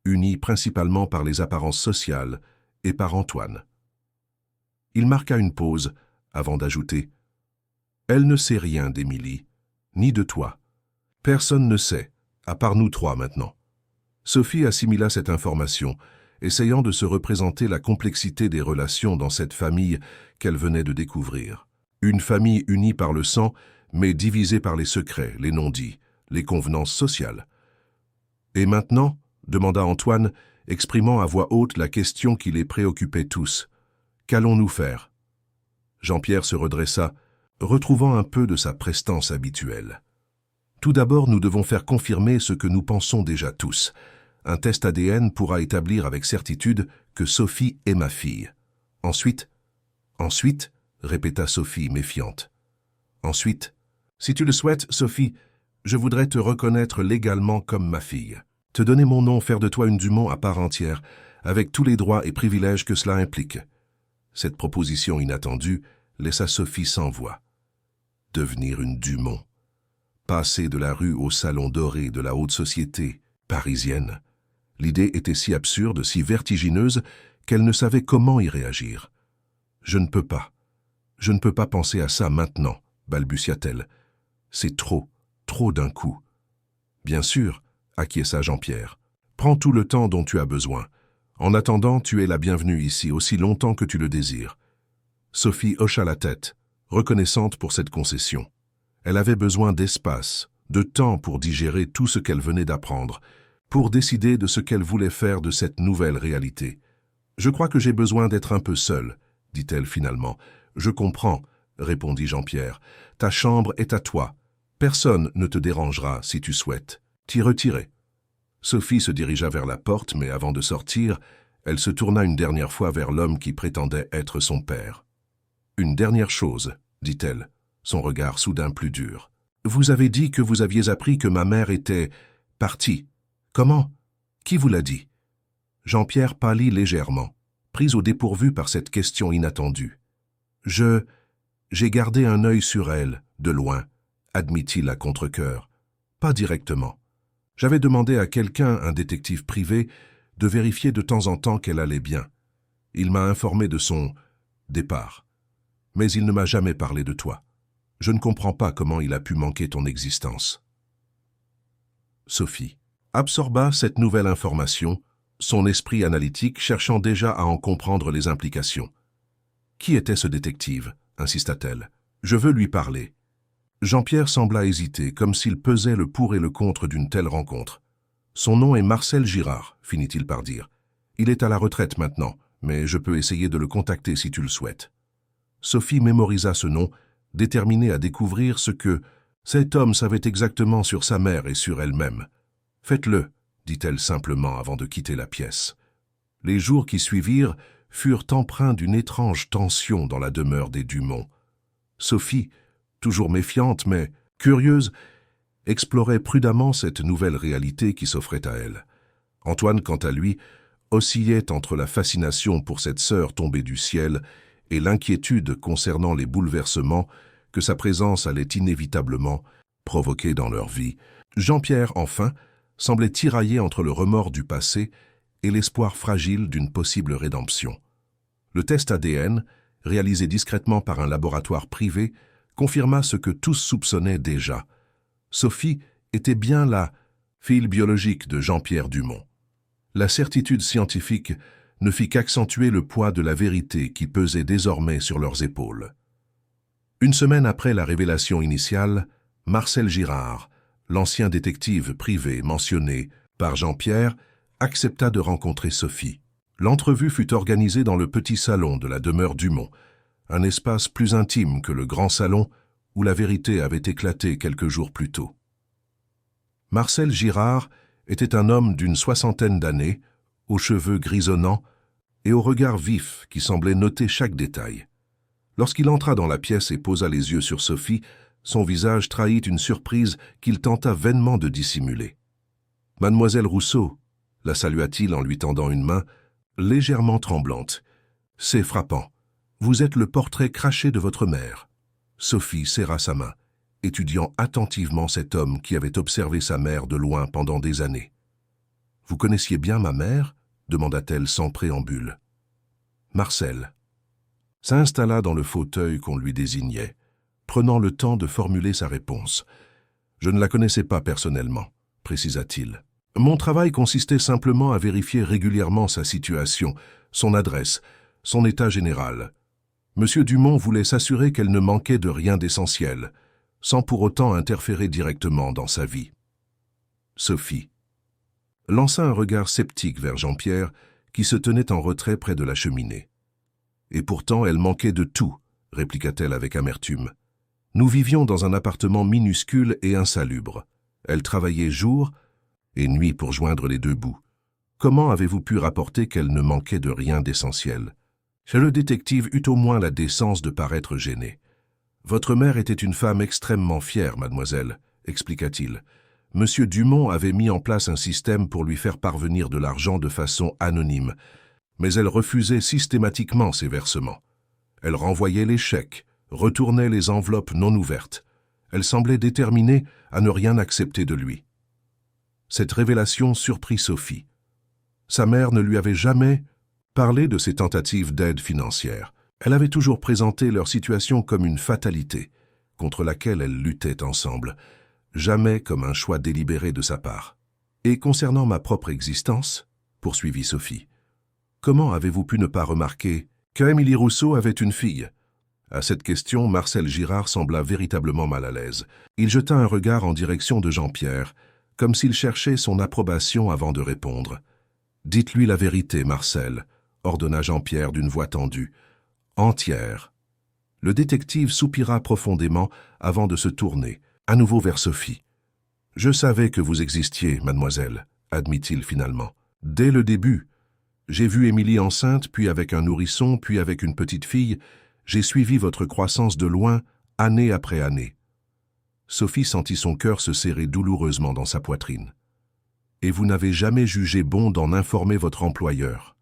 unis principalement par les apparences sociales et par Antoine. » Il marqua une pause avant d'ajouter « Elle ne sait rien d'Émilie, ni de toi. Personne ne sait, à part nous trois maintenant. » Sophie assimila cette information, essayant de se représenter la complexité des relations dans cette famille qu'elle venait de découvrir. Une famille unie par le sang, mais divisée par les secrets, les non-dits, les convenances sociales. « Et maintenant ?» demanda Antoine, exprimant à voix haute la question qui les préoccupait tous. « Qu'allons-nous faire ?» Jean-Pierre se redressa, retrouvant un peu de sa prestance habituelle. « Tout d'abord, nous devons faire confirmer ce que nous pensons déjà tous. Un test ADN pourra établir avec certitude que Sophie est ma fille. Ensuite, répéta Sophie méfiante. Ensuite, si tu le souhaites, Sophie, je voudrais te reconnaître légalement comme ma fille. Te donner mon nom, faire de toi une Dumont à part entière, avec tous les droits et privilèges que cela implique. » Cette proposition inattendue laissa Sophie sans voix. Devenir une Dumont. Passer de la rue au salon doré de la haute société parisienne. L'idée était si absurde, si vertigineuse, qu'elle ne savait comment y réagir. « Je ne peux pas penser à ça maintenant, » balbutia-t-elle. « C'est trop d'un coup. » « Bien sûr, » acquiesça Jean-Pierre. « Prends tout le temps dont tu as besoin. En attendant, tu es la bienvenue ici aussi longtemps que tu le désires. » Sophie hocha la tête, reconnaissante pour cette concession. Elle avait besoin d'espace, de temps pour digérer tout ce qu'elle venait d'apprendre, pour décider de ce qu'elle voulait faire de cette nouvelle réalité. « Je crois que j'ai besoin d'être un peu seule, » dit-elle finalement. « Je comprends, » répondit Jean-Pierre. « Ta chambre est à toi. Personne ne te dérangera si tu souhaites. T'y retirer. » Sophie se dirigea vers la porte, mais avant de sortir, elle se tourna une dernière fois vers l'homme qui prétendait être son père. « Une dernière chose, » dit-elle, son regard soudain plus dur. « Vous avez dit que vous aviez appris que ma mère était partie. Comment? Qui vous l'a dit ?» Jean-Pierre pâlit légèrement, pris au dépourvu par cette question inattendue. « J'ai gardé un œil sur elle, de loin, » admit-il à contre-cœur. « Pas directement. J'avais demandé à quelqu'un, un détective privé, de vérifier de temps en temps qu'elle allait bien. Il m'a informé de son départ. Mais il ne m'a jamais parlé de toi. Je ne comprends pas comment il a pu manquer ton existence. » Sophie absorba cette nouvelle information, son esprit analytique cherchant déjà à en comprendre les implications. « Qui était ce détective ?» insista-t-elle. « Je veux lui parler. » Jean-Pierre sembla hésiter, comme s'il pesait le pour et le contre d'une telle rencontre. « Son nom est Marcel Girard, finit-il par dire. Il est à la retraite maintenant, mais je peux essayer de le contacter si tu le souhaites. Sophie mémorisa ce nom, déterminée à découvrir ce que cet homme savait exactement sur sa mère et sur elle-même. « Faites-le », dit-elle simplement avant de quitter la pièce. Les jours qui suivirent furent empreints d'une étrange tension dans la demeure des Dumont. Sophie, toujours méfiante mais curieuse, explorait prudemment cette nouvelle réalité qui s'offrait à elle. Antoine, quant à lui, oscillait entre la fascination pour cette sœur tombée du ciel et l'inquiétude concernant les bouleversements que sa présence allait inévitablement provoquer dans leur vie. Jean-Pierre, enfin, semblait tiraillé entre le remords du passé et l'espoir fragile d'une possible rédemption. Le test ADN, réalisé discrètement par un laboratoire privé, confirma ce que tous soupçonnaient déjà. Sophie était bien la fille biologique de Jean-Pierre Dumont. La certitude scientifique ne fit qu'accentuer le poids de la vérité qui pesait désormais sur leurs épaules. Une semaine après la révélation initiale, Marcel Girard, l'ancien détective privé mentionné par Jean-Pierre, accepta de rencontrer Sophie. L'entrevue fut organisée dans le petit salon de la demeure Dumont, un espace plus intime que le grand salon où la vérité avait éclaté quelques jours plus tôt. Marcel Girard était un homme d'une 60aine d'années, aux cheveux grisonnants et au regard vif qui semblait noter chaque détail. Lorsqu'il entra dans la pièce et posa les yeux sur Sophie, son visage trahit une surprise qu'il tenta vainement de dissimuler. « Mademoiselle Rousseau », la salua-t-il en lui tendant une main, légèrement tremblante. « C'est frappant. Vous êtes le portrait craché de votre mère. » Sophie serra sa main, étudiant attentivement cet homme qui avait observé sa mère de loin pendant des années. « Vous connaissiez bien ma mère » demanda-t-elle sans préambule. Marcel s'installa dans le fauteuil qu'on lui désignait, prenant le temps de formuler sa réponse. « Je ne la connaissais pas personnellement », précisa-t-il. « Mon travail consistait simplement à vérifier régulièrement sa situation, son adresse, son état général. Monsieur Dumont voulait s'assurer qu'elle ne manquait de rien d'essentiel, sans pour autant interférer directement dans sa vie. » Sophie lança un regard sceptique vers Jean-Pierre, qui se tenait en retrait près de la cheminée. « Et pourtant, elle manquait de tout, » répliqua-t-elle avec amertume. « Nous vivions dans un appartement minuscule et insalubre. Elle travaillait jour et nuit pour joindre les deux bouts. Comment avez-vous pu rapporter qu'elle ne manquait de rien d'essentiel ?» Le détective eut au moins la décence de paraître gêné. « Votre mère était une femme extrêmement fière, mademoiselle, » expliqua-t-il. « Monsieur Dumont avait mis en place un système pour lui faire parvenir de l'argent de façon anonyme, mais elle refusait systématiquement ses versements. Elle renvoyait les chèques, retournait les enveloppes non ouvertes. Elle semblait déterminée à ne rien accepter de lui. » Cette révélation surprit Sophie. Sa mère ne lui avait jamais parlé de ses tentatives d'aide financière. Elle avait toujours présenté leur situation comme une fatalité, contre laquelle elles luttaient ensemble, jamais comme un choix délibéré de sa part. « Et concernant ma propre existence, » poursuivit Sophie, « comment avez-vous pu ne pas remarquer qu'Émilie Rousseau avait une fille ?» À cette question, Marcel Girard sembla véritablement mal à l'aise. Il jeta un regard en direction de Jean-Pierre, comme s'il cherchait son approbation avant de répondre. « Dites-lui la vérité, Marcel », ordonna Jean-Pierre d'une voix tendue. « Entière. » Le détective soupira profondément avant de se tourner, à nouveau vers Sophie. « Je savais que vous existiez, mademoiselle, » admit-il finalement. « Dès le début. J'ai vu Émilie enceinte, puis avec un nourrisson, puis avec une petite fille. J'ai suivi votre croissance de loin, année après année. » Sophie sentit son cœur se serrer douloureusement dans sa poitrine. « Et vous n'avez jamais jugé bon d'en informer votre employeur ?»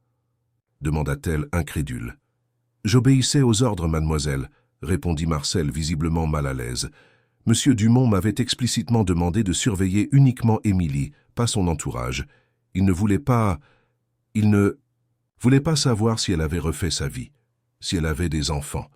demanda-t-elle incrédule. « J'obéissais aux ordres, mademoiselle, » répondit Marcel visiblement mal à l'aise. « Monsieur Dumont m'avait explicitement demandé de surveiller uniquement Émilie, pas son entourage. Il ne voulait pas savoir si elle avait refait sa vie, si elle avait des enfants.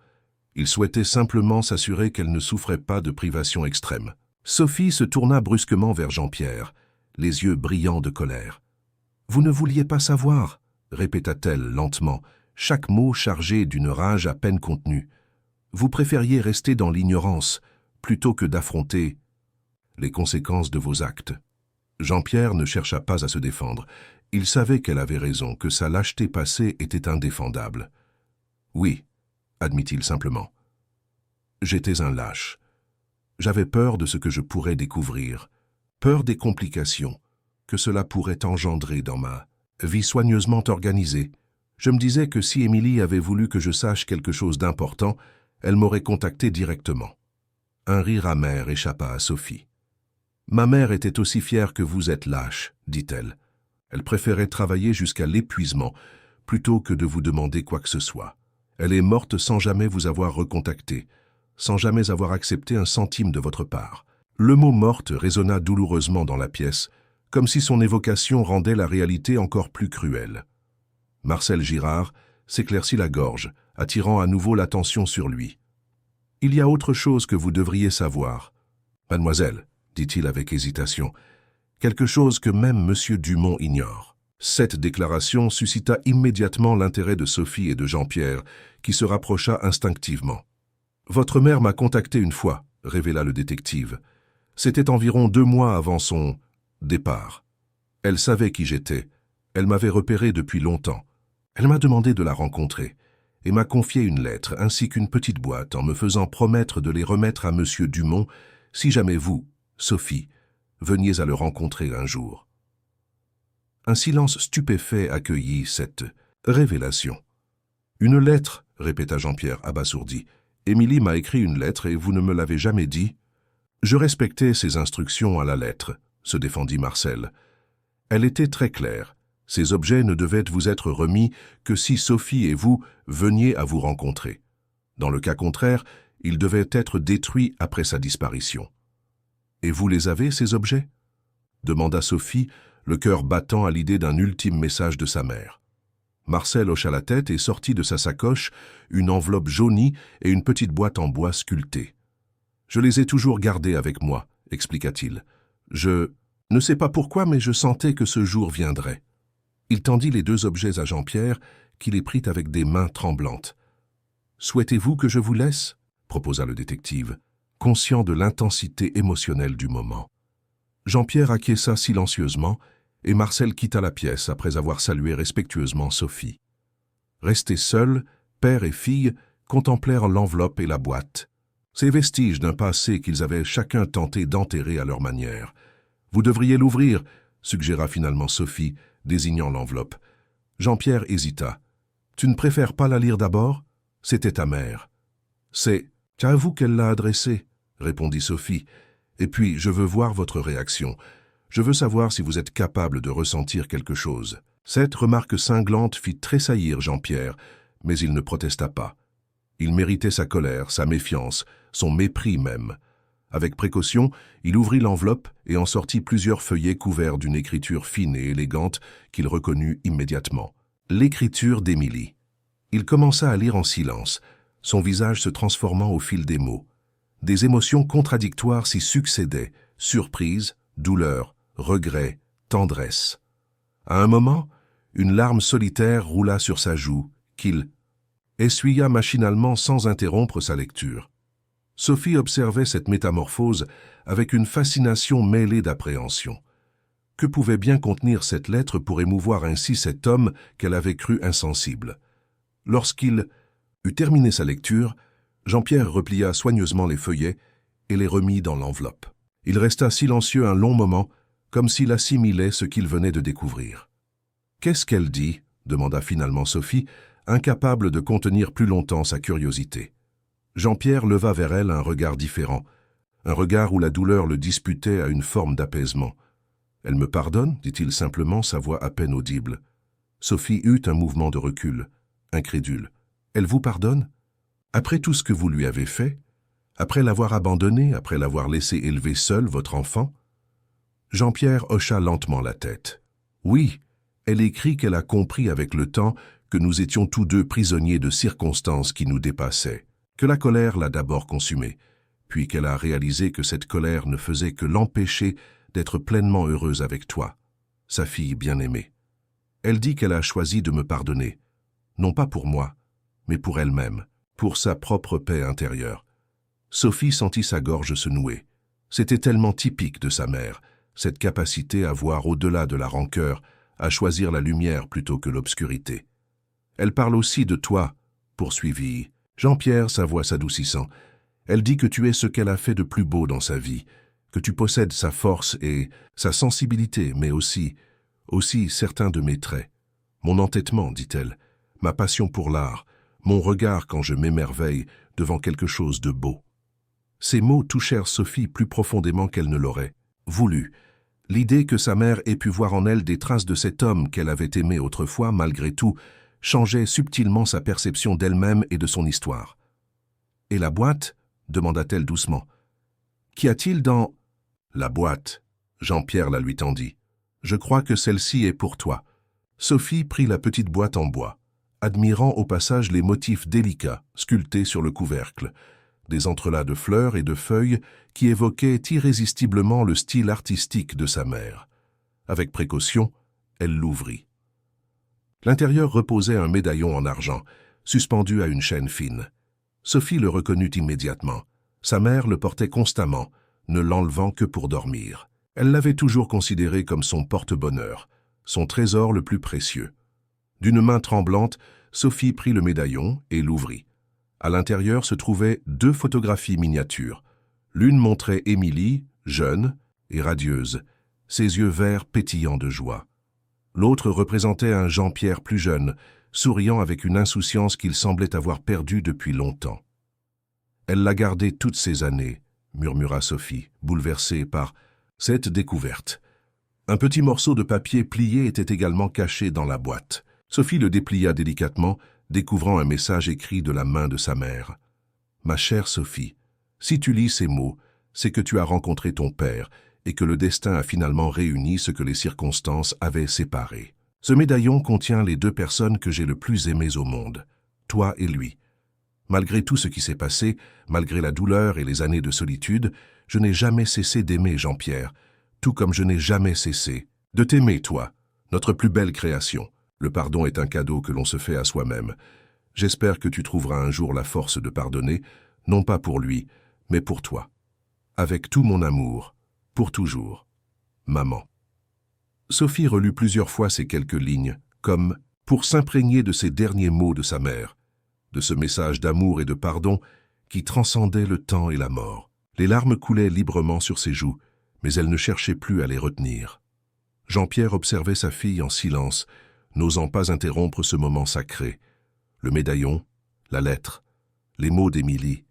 Il souhaitait simplement s'assurer qu'elle ne souffrait pas de privation extrême. » Sophie se tourna brusquement vers Jean-Pierre, les yeux brillants de colère. « Vous ne vouliez pas savoir » répéta-t-elle lentement, chaque mot chargé d'une rage à peine contenue. « Vous préfériez rester dans l'ignorance plutôt que d'affronter les conséquences de vos actes. » Jean-Pierre ne chercha pas à se défendre. Il savait qu'elle avait raison, que sa lâcheté passée était indéfendable. « Oui, » admit-il simplement. « J'étais un lâche. J'avais peur de ce que je pourrais découvrir, peur des complications que cela pourrait engendrer dans ma vie soigneusement organisée. Je me disais que si Émilie avait voulu que je sache quelque chose d'important, elle m'aurait contacté directement. » Un rire amer échappa à Sophie. « Ma mère était aussi fière que vous êtes lâche, dit-elle. Elle préférait travailler jusqu'à l'épuisement plutôt que de vous demander quoi que ce soit. Elle est morte sans jamais vous avoir recontacté, sans jamais avoir accepté un centime de votre part. » Le mot « morte » résonna douloureusement dans la pièce, comme si son évocation rendait la réalité encore plus cruelle. Marcel Girard s'éclaircit la gorge, attirant à nouveau l'attention sur lui. « Il y a autre chose que vous devriez savoir. »« Mademoiselle, » dit-il avec hésitation, « quelque chose que même M. Dumont ignore. » Cette déclaration suscita immédiatement l'intérêt de Sophie et de Jean-Pierre, qui se rapprocha instinctivement. « Votre mère m'a contacté une fois, » révéla le détective. « C'était environ 2 mois avant son départ. Elle savait qui j'étais. Elle m'avait repéré depuis longtemps. Elle m'a demandé de la rencontrer et m'a confié une lettre ainsi qu'une petite boîte en me faisant promettre de les remettre à M. Dumont si jamais vous, Sophie, veniez à le rencontrer un jour. » Un silence stupéfait accueillit cette révélation. « Une lettre » répéta Jean-Pierre abasourdi. « Émilie m'a écrit une lettre et vous ne me l'avez jamais dit ?»« Je respectais ses instructions à la lettre » se défendit Marcel. « Elle était très claire. Ces objets ne devaient vous être remis que si Sophie et vous veniez à vous rencontrer. Dans le cas contraire, ils devaient être détruits après sa disparition. »« Et vous les avez, ces objets ?» demanda Sophie, le cœur battant à l'idée d'un ultime message de sa mère. Marcel hocha la tête et sortit de sa sacoche une enveloppe jaunie et une petite boîte en bois sculptée. « Je les ai toujours gardés avec moi, » expliqua-t-il. « Je ne sais pas pourquoi, mais je sentais que ce jour viendrait. » Il tendit les 2 objets à Jean-Pierre, qui les prit avec des mains tremblantes. « Souhaitez-vous que je vous laisse ?» proposa le détective, conscient de l'intensité émotionnelle du moment. Jean-Pierre acquiesça silencieusement, et Marcel quitta la pièce après avoir salué respectueusement Sophie. Restés seuls, père et fille contemplèrent l'enveloppe et la boîte, ces vestiges d'un passé qu'ils avaient chacun tenté d'enterrer à leur manière. « Vous devriez l'ouvrir » suggéra finalement Sophie, désignant l'enveloppe. Jean-Pierre hésita. « Tu ne préfères pas la lire d'abord ?» C'était ta mère. « C'est à vous qu'elle l'a adressée » répondit Sophie. « Et puis, je veux voir votre réaction. Je veux savoir si vous êtes capable de ressentir quelque chose. » Cette remarque cinglante fit tressaillir Jean-Pierre, mais il ne protesta pas. Il méritait sa colère, sa méfiance, son mépris même. Avec précaution, il ouvrit l'enveloppe et en sortit plusieurs feuillets couverts d'une écriture fine et élégante qu'il reconnut immédiatement. L'écriture d'Émilie. Il commença à lire en silence, son visage se transformant au fil des mots. Des émotions contradictoires s'y succédaient, surprise, douleur, regret, tendresse. À un moment, une larme solitaire roula sur sa joue, qu'il essuya machinalement sans interrompre sa lecture. Sophie observait cette métamorphose avec une fascination mêlée d'appréhension. Que pouvait bien contenir cette lettre pour émouvoir ainsi cet homme qu'elle avait cru insensible? Lorsqu'il eut terminé sa lecture, Jean-Pierre replia soigneusement les feuillets et les remit dans l'enveloppe. Il resta silencieux un long moment, comme s'il assimilait ce qu'il venait de découvrir. « Qu'est-ce qu'elle dit ?» demanda finalement Sophie, incapable de contenir plus longtemps sa curiosité. Jean-Pierre leva vers elle un regard différent, un regard où la douleur le disputait à une forme d'apaisement. « Elle me pardonne ?» dit-il simplement, sa voix à peine audible. Sophie eut un mouvement de recul, incrédule. « Elle vous pardonne? Après tout ce que vous lui avez fait? Après l'avoir abandonné, après l'avoir laissé élever seul votre enfant ?» Jean-Pierre hocha lentement la tête. « Oui, elle écrit qu'elle a compris avec le temps que nous étions tous deux prisonniers de circonstances qui nous dépassaient, que la colère l'a d'abord consumée, puis qu'elle a réalisé que cette colère ne faisait que l'empêcher d'être pleinement heureuse avec toi, sa fille bien-aimée. Elle dit qu'elle a choisi de me pardonner, non pas pour moi, mais pour elle-même, pour sa propre paix intérieure. » Sophie sentit sa gorge se nouer. C'était tellement typique de sa mère, cette capacité à voir au-delà de la rancœur, à choisir la lumière plutôt que l'obscurité. Elle parle aussi de toi, poursuivit Jean-Pierre, sa voix s'adoucissant. Elle dit que tu es ce qu'elle a fait de plus beau dans sa vie, que tu possèdes sa force et sa sensibilité, mais aussi certains de mes traits. Mon entêtement, dit-elle, ma passion pour l'art, mon regard quand je m'émerveille devant quelque chose de beau. Ces mots touchèrent Sophie plus profondément qu'elle ne l'aurait voulu. L'idée que sa mère ait pu voir en elle des traces de cet homme qu'elle avait aimé autrefois, malgré tout, changeait subtilement sa perception d'elle-même et de son histoire. « Et la boîte ?» demanda-t-elle doucement. « Qu'y a-t-il dans… » « La boîte. » Jean-Pierre la lui tendit. « Je crois que celle-ci est pour toi. » Sophie prit la petite boîte en bois, admirant au passage les motifs délicats sculptés sur le couvercle, des entrelacs de fleurs et de feuilles qui évoquaient irrésistiblement le style artistique de sa mère. Avec précaution, elle l'ouvrit. L'intérieur reposait un médaillon en argent, suspendu à une chaîne fine. Sophie le reconnut immédiatement. Sa mère le portait constamment, ne l'enlevant que pour dormir. Elle l'avait toujours considéré comme son porte-bonheur, son trésor le plus précieux. D'une main tremblante, Sophie prit le médaillon et l'ouvrit. À l'intérieur se trouvaient 2 photographies miniatures. L'une montrait Émilie, jeune et radieuse, ses yeux verts pétillants de joie. L'autre représentait un Jean-Pierre plus jeune, souriant avec une insouciance qu'il semblait avoir perdue depuis longtemps. « Elle l'a gardé toutes ces années », murmura Sophie, bouleversée par cette découverte. Un petit morceau de papier plié était également caché dans la boîte. Sophie le déplia délicatement, découvrant un message écrit de la main de sa mère. « Ma chère Sophie, si tu lis ces mots, c'est que tu as rencontré ton père et que le destin a finalement réuni ce que les circonstances avaient séparé. Ce médaillon contient les 2 personnes que j'ai le plus aimées au monde, toi et lui. Malgré tout ce qui s'est passé, malgré la douleur et les années de solitude, je n'ai jamais cessé d'aimer Jean-Pierre, tout comme je n'ai jamais cessé de t'aimer, toi, notre plus belle création. Le pardon est un cadeau que l'on se fait à soi-même. J'espère que tu trouveras un jour la force de pardonner, non pas pour lui, mais pour toi. Avec tout mon amour, pour toujours. Maman. » Sophie relut plusieurs fois ces quelques lignes, comme pour s'imprégner de ces derniers mots de sa mère, de ce message d'amour et de pardon qui transcendait le temps et la mort. Les larmes coulaient librement sur ses joues, mais elle ne cherchait plus à les retenir. Jean-Pierre observait sa fille en silence, n'osant pas interrompre ce moment sacré. Le médaillon, la lettre, les mots d'Émilie,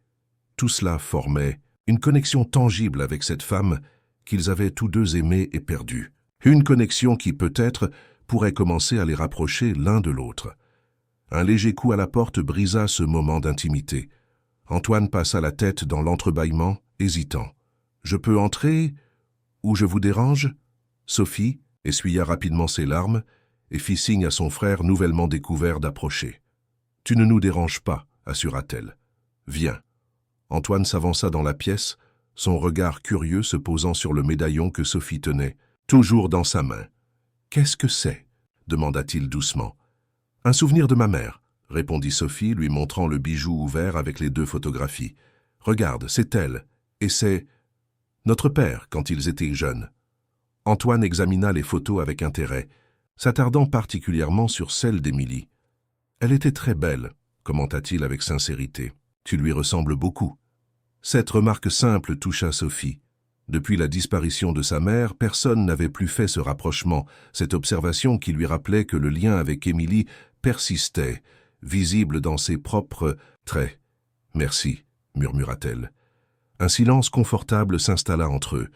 tout cela formait une connexion tangible avec cette femme qu'ils avaient tous 2 aimée et perdue. Une connexion qui, peut-être, pourrait commencer à les rapprocher l'un de l'autre. Un léger coup à la porte brisa ce moment d'intimité. Antoine passa la tête dans l'entrebâillement, hésitant. « Je peux entrer ou je vous dérange ?» Sophie essuya rapidement ses larmes et fit signe à son frère nouvellement découvert d'approcher. « Tu ne nous déranges pas, » assura-t-elle. « Viens. » Antoine s'avança dans la pièce, son regard curieux se posant sur le médaillon que Sophie tenait, toujours dans sa main. « Qu'est-ce que c'est ?» demanda-t-il doucement. « Un souvenir de ma mère, » répondit Sophie, lui montrant le bijou ouvert avec les 2 photographies. « Regarde, c'est elle, et c'est notre père quand ils étaient jeunes. » Antoine examina les photos avec intérêt, s'attardant particulièrement sur celle d'Émilie. « Elle était très belle, » commenta-t-il avec sincérité. « Tu lui ressembles beaucoup. » Cette remarque simple toucha Sophie. Depuis la disparition de sa mère, personne n'avait plus fait ce rapprochement, cette observation qui lui rappelait que le lien avec Émilie persistait, visible dans ses propres traits. « Merci », murmura-t-elle. Un silence confortable s'installa entre eux,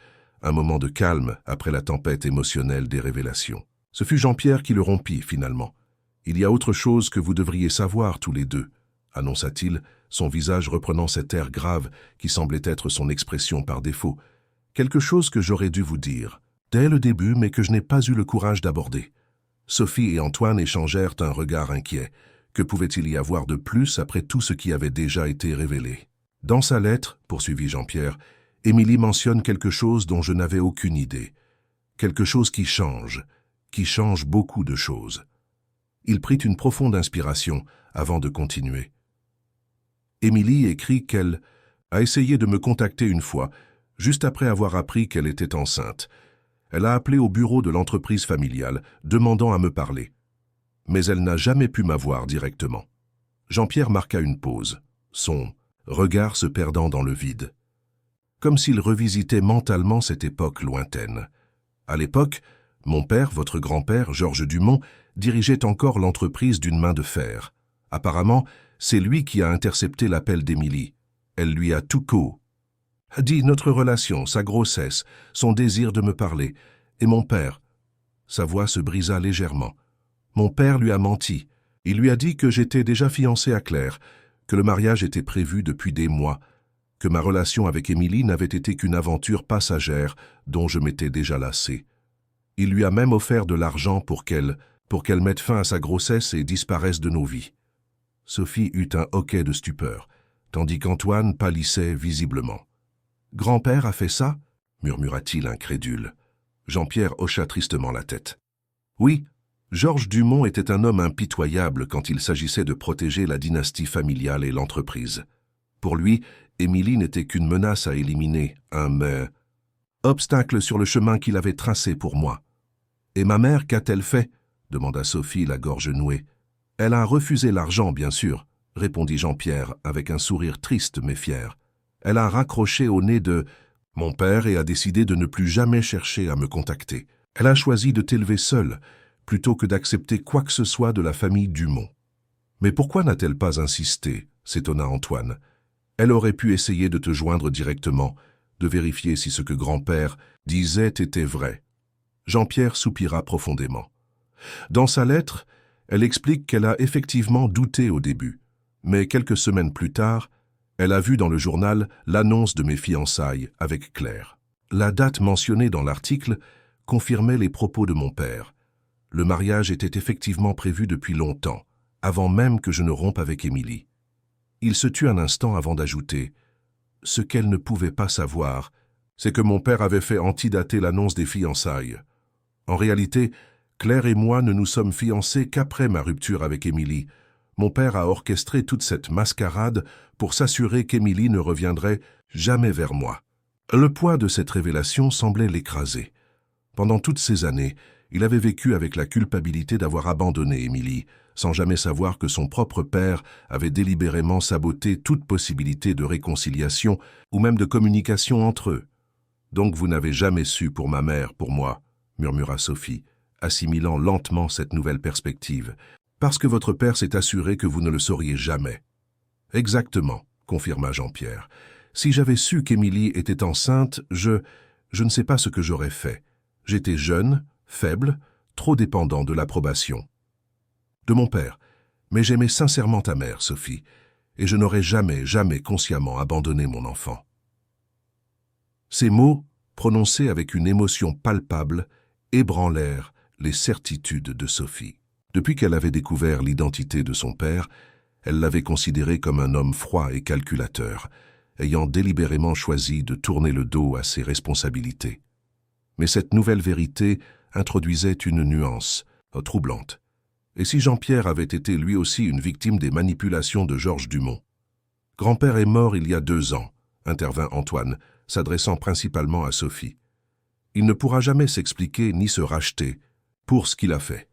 un moment de calme après la tempête émotionnelle des révélations. Ce fut Jean-Pierre qui le rompit, finalement. « Il y a autre chose que vous devriez savoir tous les 2, » annonça-t-il, son visage reprenant cet air grave qui semblait être son expression par défaut. « Quelque chose que j'aurais dû vous dire, dès le début, mais que je n'ai pas eu le courage d'aborder. » Sophie et Antoine échangèrent un regard inquiet. Que pouvait-il y avoir de plus après tout ce qui avait déjà été révélé? « Dans sa lettre, poursuivit Jean-Pierre, Émilie mentionne quelque chose dont je n'avais aucune idée. Quelque chose qui change beaucoup de choses. » Il prit une profonde inspiration avant de continuer. Émilie écrit qu'elle a essayé de me contacter une fois, juste après avoir appris qu'elle était enceinte. Elle a appelé au bureau de l'entreprise familiale, demandant à me parler. Mais elle n'a jamais pu m'avoir directement. Jean-Pierre marqua une pause, son regard se perdant dans le vide. Comme s'il revisitait mentalement cette époque lointaine. À l'époque, mon père, votre grand-père, Georges Dumont, dirigeait encore l'entreprise d'une main de fer. Apparemment, c'est lui qui a intercepté l'appel d'Émilie. Elle lui a tout dit notre relation, sa grossesse, son désir de me parler. Et mon père. Sa voix se brisa légèrement. Mon père lui a menti. Il lui a dit que j'étais déjà fiancé à Claire, que le mariage était prévu depuis des mois, que ma relation avec Émilie n'avait été qu'une aventure passagère dont je m'étais déjà lassé. Il lui a même offert de l'argent pour qu'elle mette fin à sa grossesse et disparaisse de nos vies. Sophie eut un hoquet de stupeur, tandis qu'Antoine pâlissait visiblement. « Grand-père a fait ça » murmura-t-il incrédule. Jean-Pierre hocha tristement la tête. « Oui, Georges Dumont était un homme impitoyable quand il s'agissait de protéger la dynastie familiale et l'entreprise. Pour lui, Émilie n'était qu'une menace à éliminer, un obstacle sur le chemin qu'il avait tracé pour moi. « Et ma mère, qu'a-t-elle fait » demanda Sophie, la gorge nouée. « Elle a refusé l'argent, bien sûr, » répondit Jean-Pierre avec un sourire triste mais fier. « Elle a raccroché au nez de mon père et a décidé de ne plus jamais chercher à me contacter. Elle a choisi de t'élever seule, plutôt que d'accepter quoi que ce soit de la famille Dumont. »« Mais pourquoi n'a-t-elle pas insisté » s'étonna Antoine. « Elle aurait pu essayer de te joindre directement, de vérifier si ce que grand-père disait était vrai. » Jean-Pierre soupira profondément. Dans sa lettre, elle explique qu'elle a effectivement douté au début, mais quelques semaines plus tard, elle a vu dans le journal l'annonce de mes fiançailles avec Claire. La date mentionnée dans l'article confirmait les propos de mon père. Le mariage était effectivement prévu depuis longtemps, avant même que je ne rompe avec Émilie. Il se tut un instant avant d'ajouter « Ce qu'elle ne pouvait pas savoir, c'est que mon père avait fait antidater l'annonce des fiançailles. En réalité, Claire et moi ne nous sommes fiancés qu'après ma rupture avec Émilie. Mon père a orchestré toute cette mascarade pour s'assurer qu'Émilie ne reviendrait jamais vers moi. » Le poids de cette révélation semblait l'écraser. Pendant toutes ces années, il avait vécu avec la culpabilité d'avoir abandonné Émilie, sans jamais savoir que son propre père avait délibérément saboté toute possibilité de réconciliation ou même de communication entre eux. « Donc vous n'avez jamais su pour ma mère, pour moi, » murmura Sophie, assimilant lentement cette nouvelle perspective. « Parce que votre père s'est assuré que vous ne le sauriez jamais. »« Exactement, » confirma Jean-Pierre. « Si j'avais su qu'Émilie était enceinte, je ne sais pas ce que j'aurais fait. J'étais jeune, faible, trop dépendant de l'approbation de mon père. Mais j'aimais sincèrement ta mère, Sophie, et je n'aurais jamais consciemment abandonné mon enfant. » Ces mots, prononcés avec une émotion palpable, ébranlèrent les certitudes de Sophie. Depuis qu'elle avait découvert l'identité de son père, elle l'avait considéré comme un homme froid et calculateur, ayant délibérément choisi de tourner le dos à ses responsabilités. Mais cette nouvelle vérité introduisait une nuance troublante. Et si Jean-Pierre avait été lui aussi une victime des manipulations de Georges Dumont? « Grand-père est mort il y a 2 ans, » intervint Antoine, s'adressant principalement à Sophie. « Il ne pourra jamais s'expliquer ni se racheter pour ce qu'il a fait. »«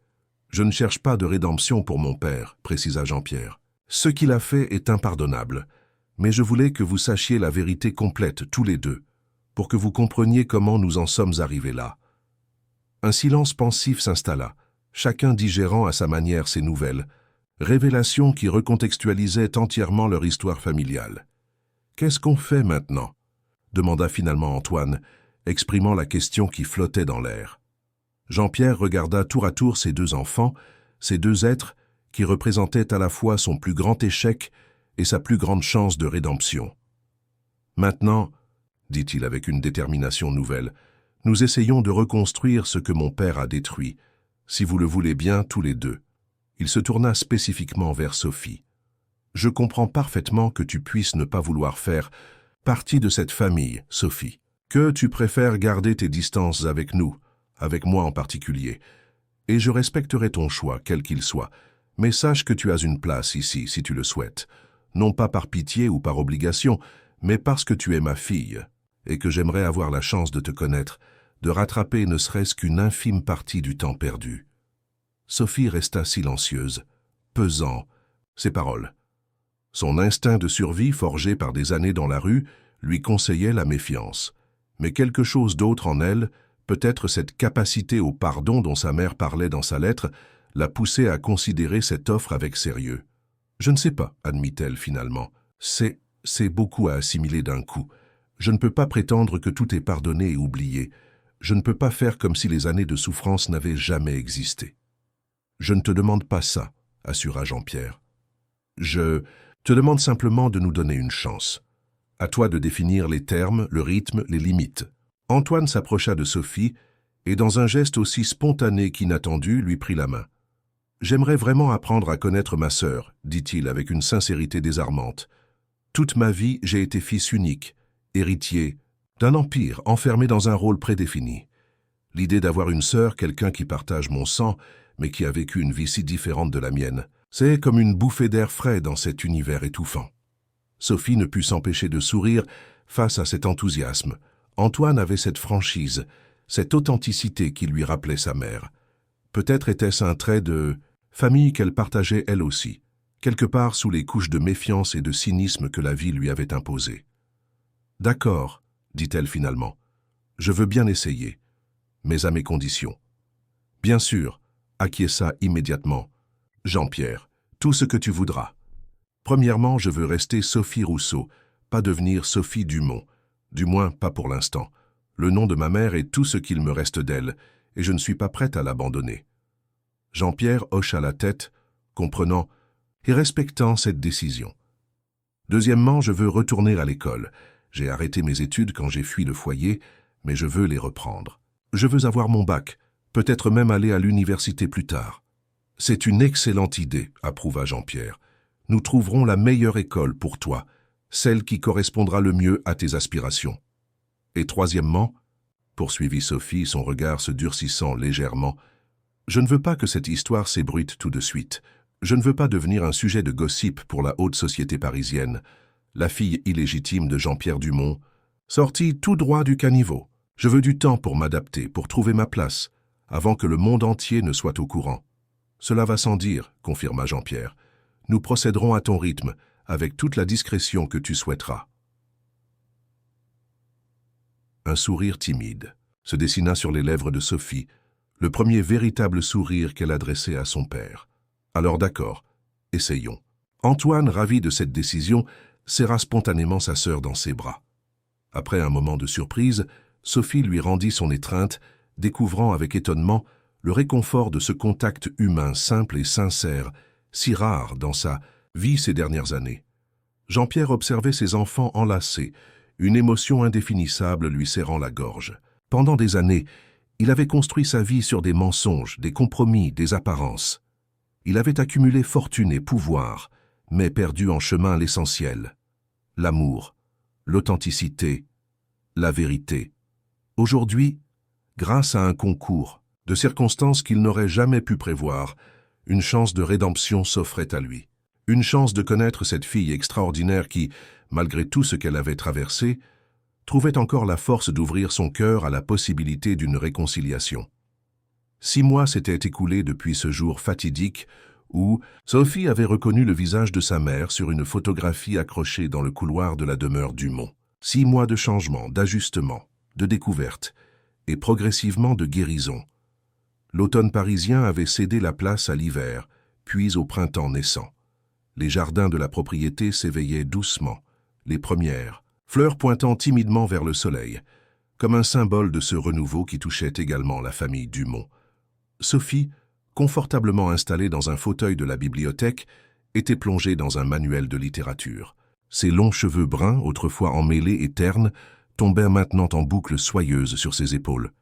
Je ne cherche pas de rédemption pour mon père, » précisa Jean-Pierre. « Ce qu'il a fait est impardonnable, mais je voulais que vous sachiez la vérité complète tous les deux, pour que vous compreniez comment nous en sommes arrivés là. » Un silence pensif s'installa, chacun digérant à sa manière ces nouvelles, révélations qui recontextualisaient entièrement leur histoire familiale. « Qu'est-ce qu'on fait maintenant ?» demanda finalement Antoine, exprimant la question qui flottait dans l'air. Jean-Pierre regarda tour à tour ses 2 enfants, ces 2 êtres qui représentaient à la fois son plus grand échec et sa plus grande chance de rédemption. « Maintenant, » dit-il avec une détermination nouvelle, « nous essayons de reconstruire ce que mon père a détruit, si vous le voulez bien tous les deux. » Il se tourna spécifiquement vers Sophie. « Je comprends parfaitement que tu puisses ne pas vouloir faire partie de cette famille, Sophie, que tu préfères garder tes distances avec nous, avec moi en particulier, et je respecterai ton choix, quel qu'il soit, mais sache que tu as une place ici, si tu le souhaites, non pas par pitié ou par obligation, mais parce que tu es ma fille, et que j'aimerais avoir la chance de te connaître, de rattraper ne serait-ce qu'une infime partie du temps perdu. Sophie resta silencieuse, pesant ses paroles. Son instinct de survie, forgé par des années dans la rue, lui conseillait la méfiance. Mais quelque chose d'autre en elle, peut-être cette capacité au pardon dont sa mère parlait dans sa lettre, la poussait à considérer cette offre avec sérieux. « Je ne sais pas, admit-elle finalement. C'est beaucoup à assimiler d'un coup. Je ne peux pas prétendre que tout est pardonné et oublié. Je ne peux pas faire comme si les années de souffrance n'avaient jamais existé. »« Je ne te demande pas ça, » assura Jean-Pierre. « Je te demande simplement de nous donner une chance. À toi de définir les termes, le rythme, les limites. » Antoine s'approcha de Sophie et, dans un geste aussi spontané qu'inattendu, lui prit la main. « J'aimerais vraiment apprendre à connaître ma sœur, dit-il avec une sincérité désarmante. Toute ma vie, j'ai été fils unique, héritier d'un empire enfermé dans un rôle prédéfini. L'idée d'avoir une sœur, quelqu'un qui partage mon sang, mais qui a vécu une vie si différente de la mienne, c'est comme une bouffée d'air frais dans cet univers étouffant. » Sophie ne put s'empêcher de sourire face à cet enthousiasme. Antoine avait cette franchise, cette authenticité qui lui rappelait sa mère. Peut-être était-ce un trait de famille qu'elle partageait elle aussi, quelque part sous les couches de méfiance et de cynisme que la vie lui avait imposées. « D'accord, » dit-elle finalement, « je veux bien essayer, mais à mes conditions. »« Bien sûr, » acquiesça immédiatement. « Jean-Pierre, tout ce que tu voudras. Premièrement, je veux rester Sophie Rousseau, pas devenir Sophie Dumont, du moins pas pour l'instant. Le nom de ma mère est tout ce qu'il me reste d'elle, et je ne suis pas prête à l'abandonner. » Jean-Pierre hocha la tête, comprenant et respectant cette décision. « Deuxièmement, je veux retourner à l'école. J'ai arrêté mes études quand j'ai fui le foyer, mais je veux les reprendre. Je veux avoir mon bac, peut-être même aller à l'université plus tard. »« C'est une excellente idée, » approuva Jean-Pierre. « Nous trouverons la meilleure école pour toi, celle qui correspondra le mieux à tes aspirations. » « Et troisièmement, » poursuivit Sophie, son regard se durcissant légèrement, « je ne veux pas que cette histoire s'ébruite tout de suite. Je ne veux pas devenir un sujet de gossip pour la haute société parisienne, la fille illégitime de Jean-Pierre Dumont, sortie tout droit du caniveau. Je veux du temps pour m'adapter, pour trouver ma place, avant que le monde entier ne soit au courant. »« Cela va sans dire, » confirma Jean-Pierre. « Nous procéderons à ton rythme, avec toute la discrétion que tu souhaiteras. » Un sourire timide se dessina sur les lèvres de Sophie, le premier véritable sourire qu'elle adressait à son père. « Alors d'accord, essayons. » Antoine, ravi de cette décision, serra spontanément sa sœur dans ses bras. Après un moment de surprise, Sophie lui rendit son étreinte, découvrant avec étonnement le réconfort de ce contact humain simple et sincère, si rare dans sa vie ces dernières années. Jean-Pierre observait ses enfants enlacés, une émotion indéfinissable lui serrant la gorge. Pendant des années, il avait construit sa vie sur des mensonges, des compromis, des apparences. Il avait accumulé fortune et pouvoir, mais perdu en chemin l'essentiel. L'amour, l'authenticité, la vérité. Aujourd'hui, grâce à un concours de circonstances qu'il n'aurait jamais pu prévoir, une chance de rédemption s'offrait à lui. Une chance de connaître cette fille extraordinaire qui, malgré tout ce qu'elle avait traversé, trouvait encore la force d'ouvrir son cœur à la possibilité d'une réconciliation. 6 mois s'étaient écoulés depuis ce jour fatidique où Sophie avait reconnu le visage de sa mère sur une photographie accrochée dans le couloir de la demeure Dumont. 6 mois de changement, d'ajustement, de découverte et progressivement de guérison. L'automne parisien avait cédé la place à l'hiver, puis au printemps naissant. Les jardins de la propriété s'éveillaient doucement, les premières, fleurs pointant timidement vers le soleil, comme un symbole de ce renouveau qui touchait également la famille Dumont. Sophie, confortablement installée dans un fauteuil de la bibliothèque, était plongée dans un manuel de littérature. Ses longs cheveux bruns, autrefois emmêlés et ternes, tombaient maintenant en boucles soyeuses sur ses épaules.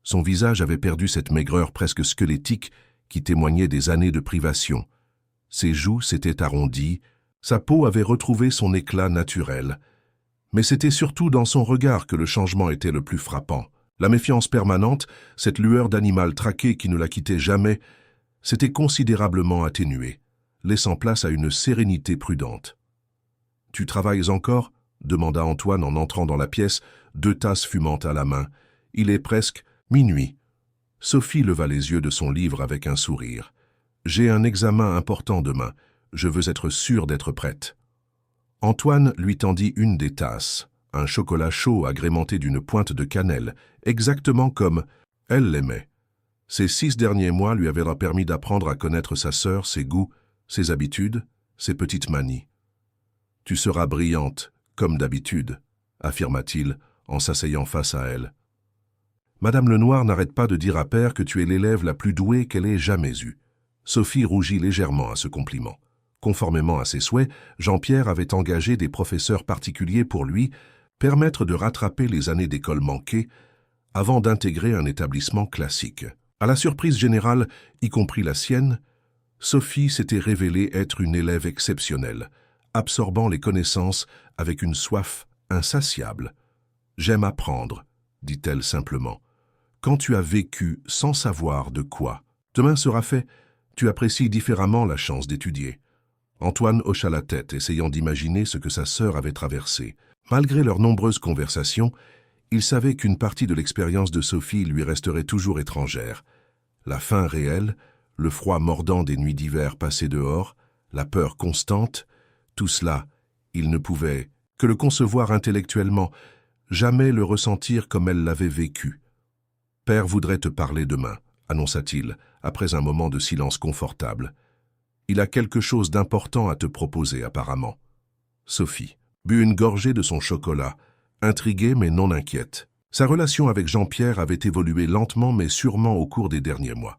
Son visage avait perdu cette maigreur presque squelettique qui témoignait des années de privation. Ses joues s'étaient arrondies, sa peau avait retrouvé son éclat naturel. Mais c'était surtout dans son regard que le changement était le plus frappant. La méfiance permanente, cette lueur d'animal traqué qui ne la quittait jamais, s'était considérablement atténuée, laissant place à une sérénité prudente. « Tu travailles encore ?» demanda Antoine en entrant dans la pièce, 2 tasses fumantes à la main. Il est presque minuit. Sophie leva les yeux de son livre avec un sourire. « J'ai un examen important demain. Je veux être sûre d'être prête. » Antoine lui tendit une des tasses, un chocolat chaud agrémenté d'une pointe de cannelle, exactement comme elle l'aimait. Ces 6 derniers mois lui avaient permis d'apprendre à connaître sa sœur, ses goûts, ses habitudes, ses petites manies. « Tu seras brillante, comme d'habitude, » affirma-t-il en s'asseyant face à elle. « Madame Lenoir n'arrête pas de dire à Père que tu es l'élève la plus douée qu'elle ait jamais eue. » Sophie rougit légèrement à ce compliment. Conformément à ses souhaits, Jean-Pierre avait engagé des professeurs particuliers pour lui permettre de rattraper les années d'école manquées avant d'intégrer un établissement classique. À la surprise générale, y compris la sienne, Sophie s'était révélée être une élève exceptionnelle, absorbant les connaissances avec une soif insatiable. « J'aime apprendre », dit-elle simplement. « Quand tu as vécu sans savoir de quoi, demain sera fait, tu apprécies différemment la chance d'étudier. » Antoine hocha la tête, essayant d'imaginer ce que sa sœur avait traversé. Malgré leurs nombreuses conversations, il savait qu'une partie de l'expérience de Sophie lui resterait toujours étrangère. La faim réelle, le froid mordant des nuits d'hiver passées dehors, la peur constante, tout cela, il ne pouvait que le concevoir intellectuellement, jamais le ressentir comme elle l'avait vécu. « Père voudrait te parler demain », annonça-t-il, après un moment de silence confortable. « Il a quelque chose d'important à te proposer, apparemment. » Sophie but une gorgée de son chocolat, intriguée mais non inquiète. Sa relation avec Jean-Pierre avait évolué lentement mais sûrement au cours des derniers mois.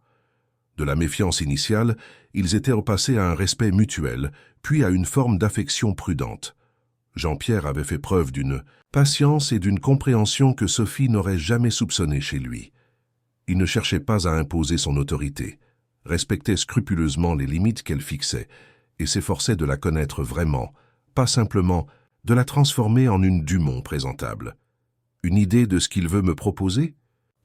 De la méfiance initiale, ils étaient repassés à un respect mutuel, puis à une forme d'affection prudente. Jean-Pierre avait fait preuve d'une patience et d'une compréhension que Sophie n'aurait jamais soupçonnées chez lui. Il ne cherchait pas à imposer son autorité, respectait scrupuleusement les limites qu'elle fixait et s'efforçait de la connaître vraiment, pas simplement de la transformer en une Dumont présentable. « Une idée de ce qu'il veut me proposer »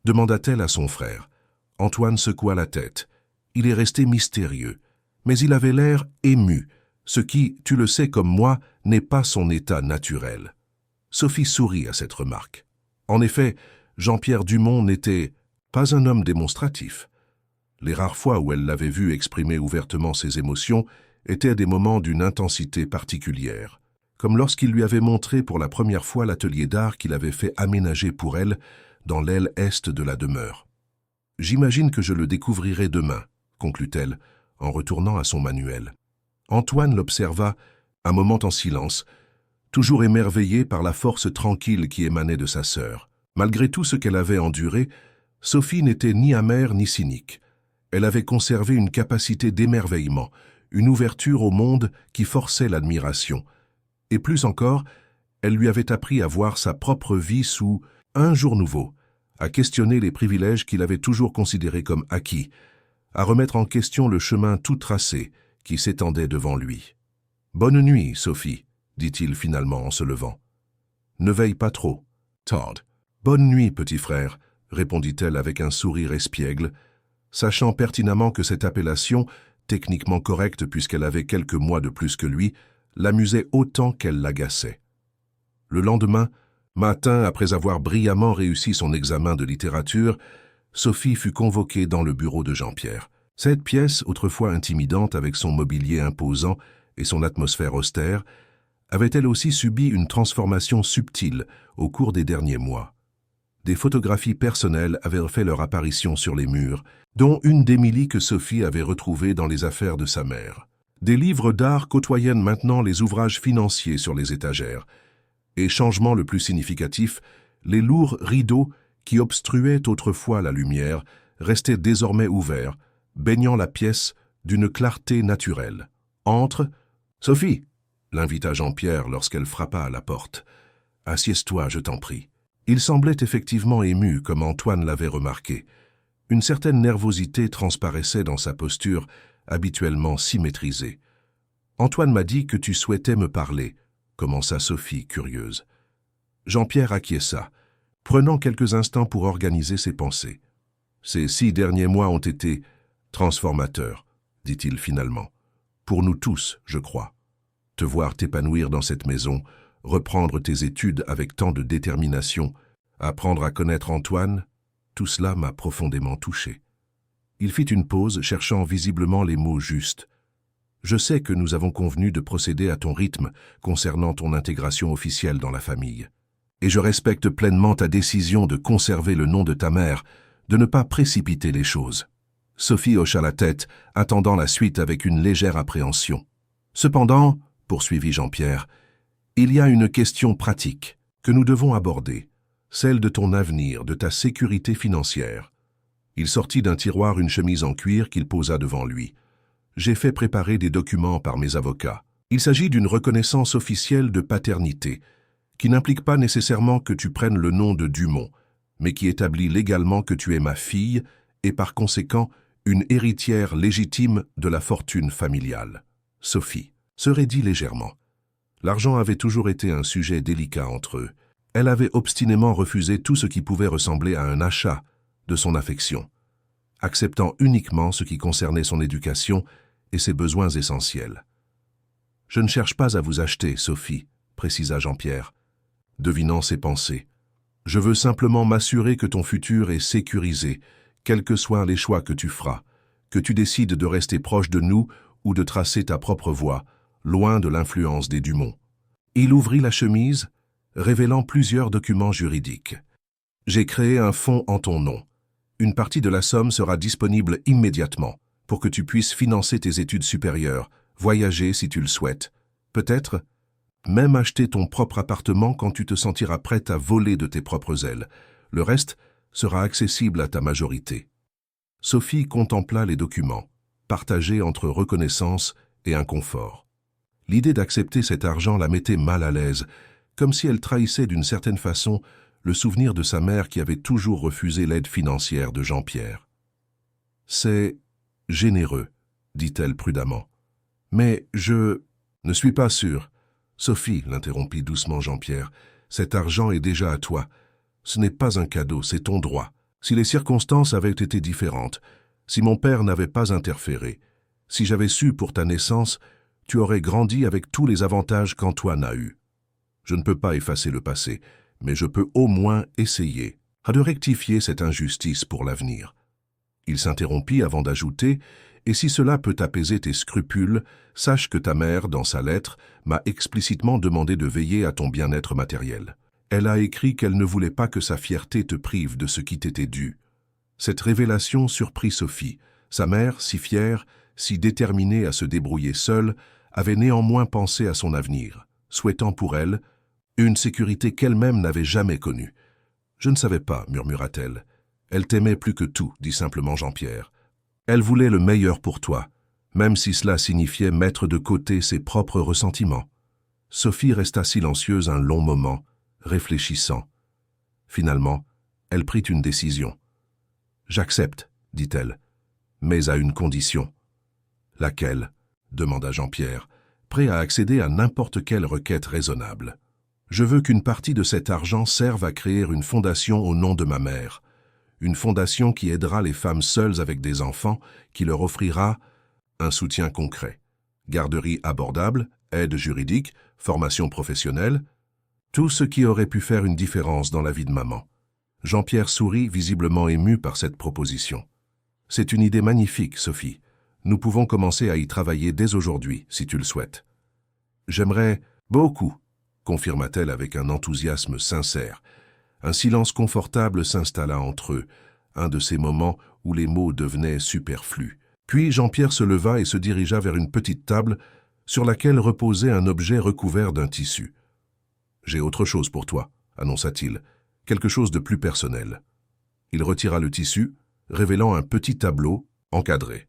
demanda-t-elle à son frère. Antoine secoua la tête. Il est resté mystérieux, mais il avait l'air ému, ce qui, tu le sais comme moi, n'est pas son état naturel. Sophie sourit à cette remarque. En effet, Jean-Pierre Dumont n'était pas un homme démonstratif. Les rares fois où elle l'avait vu exprimer ouvertement ses émotions étaient des moments d'une intensité particulière, comme lorsqu'il lui avait montré pour la première fois l'atelier d'art qu'il avait fait aménager pour elle dans l'aile est de la demeure. « J'imagine que je le découvrirai demain », conclut-elle, en retournant à son manuel. Antoine l'observa un moment en silence, toujours émerveillé par la force tranquille qui émanait de sa sœur. Malgré tout ce qu'elle avait enduré, Sophie n'était ni amère ni cynique. Elle avait conservé une capacité d'émerveillement, une ouverture au monde qui forçait l'admiration. Et plus encore, elle lui avait appris à voir sa propre vie sous un jour nouveau, à questionner les privilèges qu'il avait toujours considérés comme acquis, à remettre en question le chemin tout tracé qui s'étendait devant lui. « Bonne nuit, Sophie », dit-il finalement en se levant. « Ne veille pas trop, Todd. »« Bonne nuit, petit frère », répondit-elle avec un sourire espiègle, sachant pertinemment que cette appellation, techniquement correcte puisqu'elle avait quelques mois de plus que lui, l'amusait autant qu'elle l'agaçait. Le lendemain, matin, après avoir brillamment réussi son examen de littérature, Sophie fut convoquée dans le bureau de Jean-Pierre. Cette pièce, autrefois intimidante avec son mobilier imposant et son atmosphère austère, avait elle aussi subi une transformation subtile au cours des derniers mois. Des photographies personnelles avaient fait leur apparition sur les murs, dont une d'Émilie que Sophie avait retrouvée dans les affaires de sa mère. Des livres d'art côtoyaient maintenant les ouvrages financiers sur les étagères, et, changement le plus significatif, les lourds rideaux qui obstruaient autrefois la lumière restaient désormais ouverts, baignant la pièce d'une clarté naturelle. « Entre, Sophie !» l'invita Jean-Pierre lorsqu'elle frappa à la porte. « Assieds-toi, je t'en prie. » Il semblait effectivement ému, comme Antoine l'avait remarqué. Une certaine nervosité transparaissait dans sa posture, habituellement si maîtrisée. « Antoine m'a dit que tu souhaitais me parler », commença Sophie, curieuse. Jean-Pierre acquiesça, prenant quelques instants pour organiser ses pensées. « Ces 6 derniers mois ont été transformateurs, » dit-il finalement. « Pour nous tous, je crois. Te voir t'épanouir dans cette maison, reprendre tes études avec tant de détermination, Apprendre à connaître Antoine, tout cela m'a profondément touché. Il fit une pause, cherchant visiblement les mots justes. Je sais que nous avons convenu de procéder à ton rythme concernant ton intégration officielle dans la famille. Et je respecte pleinement ta décision de conserver le nom de ta mère, de ne pas précipiter les choses. Sophie hocha la tête, attendant la suite avec une légère appréhension. Cependant, poursuivit Jean-Pierre, il y a une question pratique que nous devons aborder, celle de ton avenir, de ta sécurité financière. Il sortit d'un tiroir une chemise en cuir qu'il posa devant lui. J'ai fait préparer des documents par mes avocats. Il s'agit d'une reconnaissance officielle de paternité, qui n'implique pas nécessairement que tu prennes le nom de Dumont, mais qui établit légalement que tu es ma fille et par conséquent une héritière légitime de la fortune familiale. Sophie se raidit légèrement. L'argent avait toujours été un sujet délicat entre eux. Elle avait obstinément refusé tout ce qui pouvait ressembler à un achat de son affection, acceptant uniquement ce qui concernait son éducation et ses besoins essentiels. « Je ne cherche pas à vous acheter, Sophie, » précisa Jean-Pierre, devinant ses pensées. « Je veux simplement m'assurer que ton futur est sécurisé, quels que soient les choix que tu feras, que tu décides de rester proche de nous ou de tracer ta propre voie, loin de l'influence des Dumont. » Il ouvrit la chemise, révélant plusieurs documents juridiques. « J'ai créé un fonds en ton nom. Une partie de la somme sera disponible immédiatement pour que tu puisses financer tes études supérieures, voyager si tu le souhaites, peut-être même acheter ton propre appartement quand tu te sentiras prête à voler de tes propres ailes. Le reste sera accessible à ta majorité. » Sophie contempla les documents, partagés entre reconnaissance et inconfort. L'idée d'accepter cet argent la mettait mal à l'aise, comme si elle trahissait d'une certaine façon le souvenir de sa mère qui avait toujours refusé l'aide financière de Jean-Pierre. « C'est généreux, » dit-elle prudemment. « Mais je ne suis pas sûr. » « Sophie, » l'interrompit doucement Jean-Pierre, « cet argent est déjà à toi. Ce n'est pas un cadeau, c'est ton droit. Si les circonstances avaient été différentes, si mon père n'avait pas interféré, si j'avais su pour ta naissance, tu aurais grandi avec tous les avantages qu'Antoine a eus. Je ne peux pas effacer le passé, mais je peux au moins essayer de rectifier cette injustice pour l'avenir. » Il s'interrompit avant d'ajouter « Et si cela peut apaiser tes scrupules, sache que ta mère, dans sa lettre, m'a explicitement demandé de veiller à ton bien-être matériel. Elle a écrit qu'elle ne voulait pas que sa fierté te prive de ce qui t'était dû. » Cette révélation surprit Sophie. Sa mère, si fière, si déterminée à se débrouiller seule, avait néanmoins pensé à son avenir, souhaitant pour elle une sécurité qu'elle-même n'avait jamais connue. « Je ne savais pas, » murmura-t-elle. « Elle t'aimait plus que tout, » dit simplement Jean-Pierre. Elle voulait le meilleur pour toi, même si cela signifiait mettre de côté ses propres ressentiments. Sophie resta silencieuse un long moment, réfléchissant. Finalement, elle prit une décision. « J'accepte, » dit-elle, « mais à une condition. »« Laquelle ?» demanda Jean-Pierre, prêt à accéder à n'importe quelle requête raisonnable. « Je veux qu'une partie de cet argent serve à créer une fondation au nom de ma mère. Une fondation qui aidera les femmes seules avec des enfants, qui leur offrira un soutien concret. Garderie abordable, aide juridique, formation professionnelle, tout ce qui aurait pu faire une différence dans la vie de maman. » Jean-Pierre sourit, visiblement ému par cette proposition. « C'est une idée magnifique, Sophie. Nous pouvons commencer à y travailler dès aujourd'hui, si tu le souhaites. »« J'aimerais beaucoup, » confirma-t-elle avec un enthousiasme sincère. Un silence confortable s'installa entre eux, un de ces moments où les mots devenaient superflus. Puis Jean-Pierre se leva et se dirigea vers une petite table sur laquelle reposait un objet recouvert d'un tissu. « J'ai autre chose pour toi, » annonça-t-il, « quelque chose de plus personnel. » Il retira le tissu, révélant un petit tableau encadré.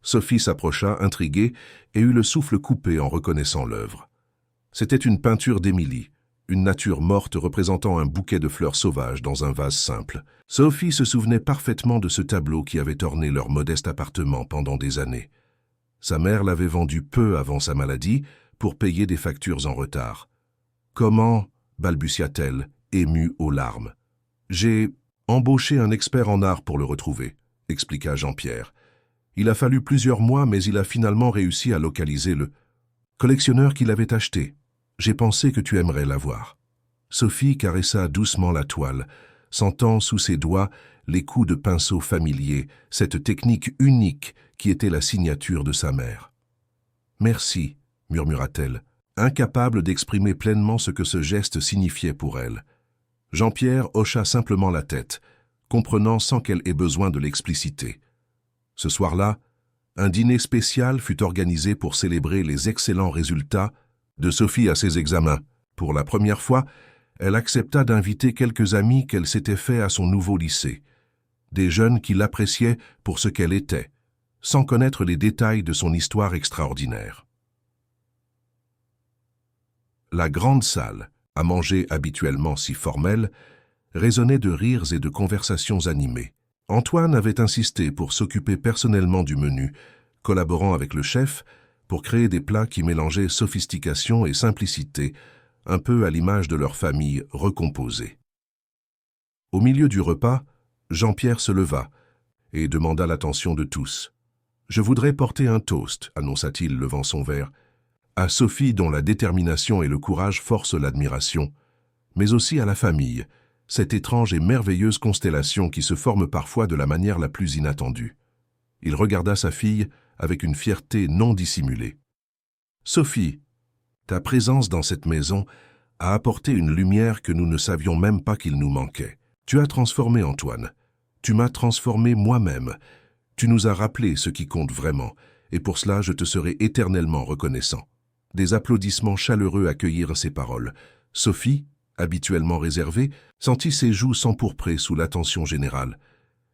Sophie s'approcha, intriguée, et eut le souffle coupé en reconnaissant l'œuvre. C'était une peinture d'Émilie, une nature morte représentant un bouquet de fleurs sauvages dans un vase simple. Sophie se souvenait parfaitement de ce tableau qui avait orné leur modeste appartement pendant des années. Sa mère l'avait vendu peu avant sa maladie pour payer des factures en retard. « Comment ?» balbutia-t-elle, émue aux larmes. « J'ai embauché un expert en art pour le retrouver, » expliqua Jean-Pierre. « Il a fallu plusieurs mois, mais il a finalement réussi à localiser le collectionneur qui l'avait acheté. J'ai pensé que tu aimerais l'avoir. » Sophie caressa doucement la toile, sentant sous ses doigts les coups de pinceau familiers, cette technique unique qui était la signature de sa mère. « Merci », murmura-t-elle, incapable d'exprimer pleinement ce que ce geste signifiait pour elle. Jean-Pierre hocha simplement la tête, comprenant sans qu'elle ait besoin de l'expliciter. Ce soir-là, un dîner spécial fut organisé pour célébrer les excellents résultats de Sophie à ses examens. Pour la première fois, elle accepta d'inviter quelques amis qu'elle s'était fait à son nouveau lycée, des jeunes qui l'appréciaient pour ce qu'elle était, sans connaître les détails de son histoire extraordinaire. La grande salle, à manger habituellement si formelle, résonnait de rires et de conversations animées. Antoine avait insisté pour s'occuper personnellement du menu, collaborant avec le chef pour créer des plats qui mélangeaient sophistication et simplicité, un peu à l'image de leur famille recomposée. Au milieu du repas, Jean-Pierre se leva et demanda l'attention de tous. « Je voudrais porter un toast », annonça-t-il, levant son verre, à Sophie dont la détermination et le courage forcent l'admiration, mais aussi à la famille, cette étrange et merveilleuse constellation qui se forme parfois de la manière la plus inattendue. Il regarda sa fille avec une fierté non dissimulée. « Sophie, ta présence dans cette maison a apporté une lumière que nous ne savions même pas qu'il nous manquait. Tu as transformé Antoine. Tu m'as transformé moi-même. Tu nous as rappelé ce qui compte vraiment, et pour cela je te serai éternellement reconnaissant. » Des applaudissements chaleureux accueillirent ces paroles. Sophie, habituellement réservée, sentit ses joues s'empourprer sous l'attention générale.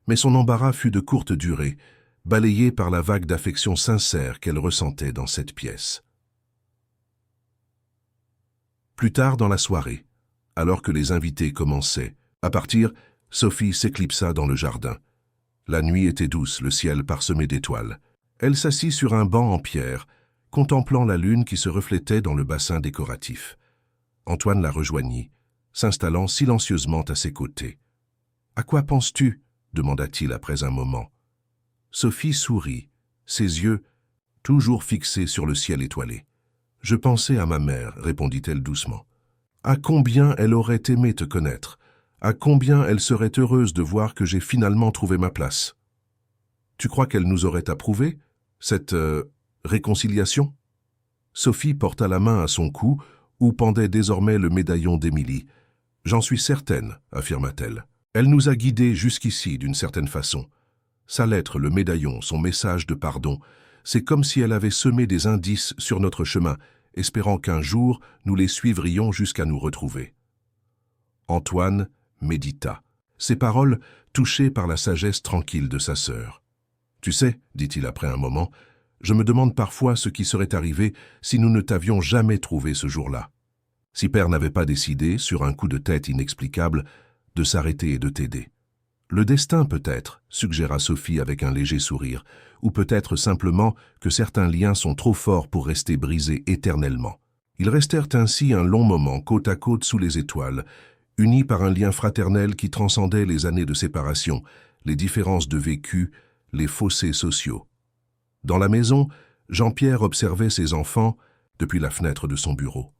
Mais son embarras fut de courte durée, balayé par la vague d'affection sincère qu'elle ressentait dans cette pièce. Plus tard dans la soirée, alors que les invités commençaient à partir, Sophie s'éclipsa dans le jardin. La nuit était douce, le ciel parsemé d'étoiles. Elle s'assit sur un banc en pierre, contemplant la lune qui se reflétait dans le bassin décoratif. Antoine la rejoignit, s'installant silencieusement à ses côtés. « À quoi penses-tu » demanda-t-il après un moment. Sophie sourit, ses yeux toujours fixés sur le ciel étoilé. « Je pensais à ma mère, » répondit-elle doucement. « À combien elle aurait aimé te connaître, à combien elle serait heureuse de voir que j'ai finalement trouvé ma place. Tu crois qu'elle nous aurait approuvé, cette réconciliation ?» Sophie porta la main à son cou, où pendait désormais le médaillon d'Émilie. « J'en suis certaine, » affirma-t-elle. « Elle nous a guidés jusqu'ici d'une certaine façon. Sa lettre, le médaillon, son message de pardon, c'est comme si elle avait semé des indices sur notre chemin, espérant qu'un jour nous les suivrions jusqu'à nous retrouver. » Antoine médita, ses paroles touchées par la sagesse tranquille de sa sœur. « Tu sais, dit-il après un moment, je me demande parfois ce qui serait arrivé si nous ne t'avions jamais trouvé ce jour-là. Si Père n'avait pas décidé, sur un coup de tête inexplicable, de s'arrêter et de t'aider. Le destin peut-être, suggéra Sophie avec un léger sourire, ou peut-être simplement que certains liens sont trop forts pour rester brisés éternellement. Ils restèrent ainsi un long moment côte à côte sous les étoiles, unis par un lien fraternel qui transcendait les années de séparation, les différences de vécu, les fossés sociaux. Dans la maison, Jean-Pierre observait ses enfants depuis la fenêtre de son bureau.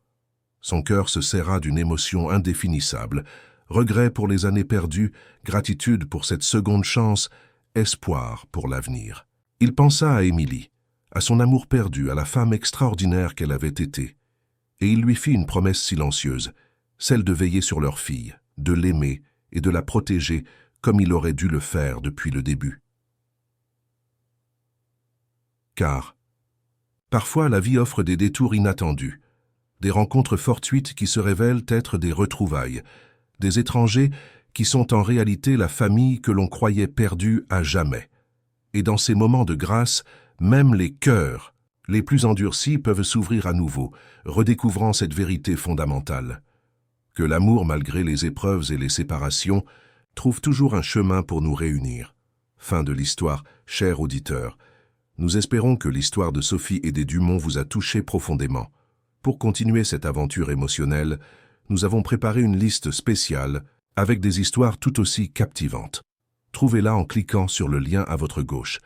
Son cœur se serra d'une émotion indéfinissable, regret pour les années perdues, gratitude pour cette seconde chance, espoir pour l'avenir. Il pensa à Émilie, à son amour perdu, à la femme extraordinaire qu'elle avait été, et il lui fit une promesse silencieuse, celle de veiller sur leur fille, de l'aimer et de la protéger comme il aurait dû le faire depuis le début. Car, parfois la vie offre des détours inattendus, des rencontres fortuites qui se révèlent être des retrouvailles, des étrangers qui sont en réalité la famille que l'on croyait perdue à jamais. Et dans ces moments de grâce, même les cœurs les plus endurcis peuvent s'ouvrir à nouveau, redécouvrant cette vérité fondamentale. Que l'amour, malgré les épreuves et les séparations, trouve toujours un chemin pour nous réunir. Fin de l'histoire, cher auditeur. Nous espérons que l'histoire de Sophie et des Dumont vous a touché profondément. Pour continuer cette aventure émotionnelle, nous avons préparé une liste spéciale avec des histoires tout aussi captivantes. Trouvez-la en cliquant sur le lien à votre gauche.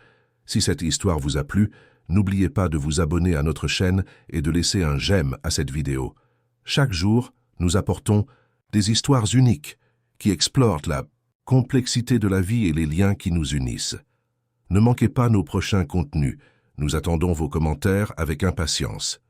Si cette histoire vous a plu, n'oubliez pas de vous abonner à notre chaîne et de laisser un j'aime à cette vidéo. Chaque jour, nous apportons Des histoires uniques qui explorent la complexité de la vie et les liens qui nous unissent. Ne manquez pas nos prochains contenus. Nous attendons vos commentaires avec impatience.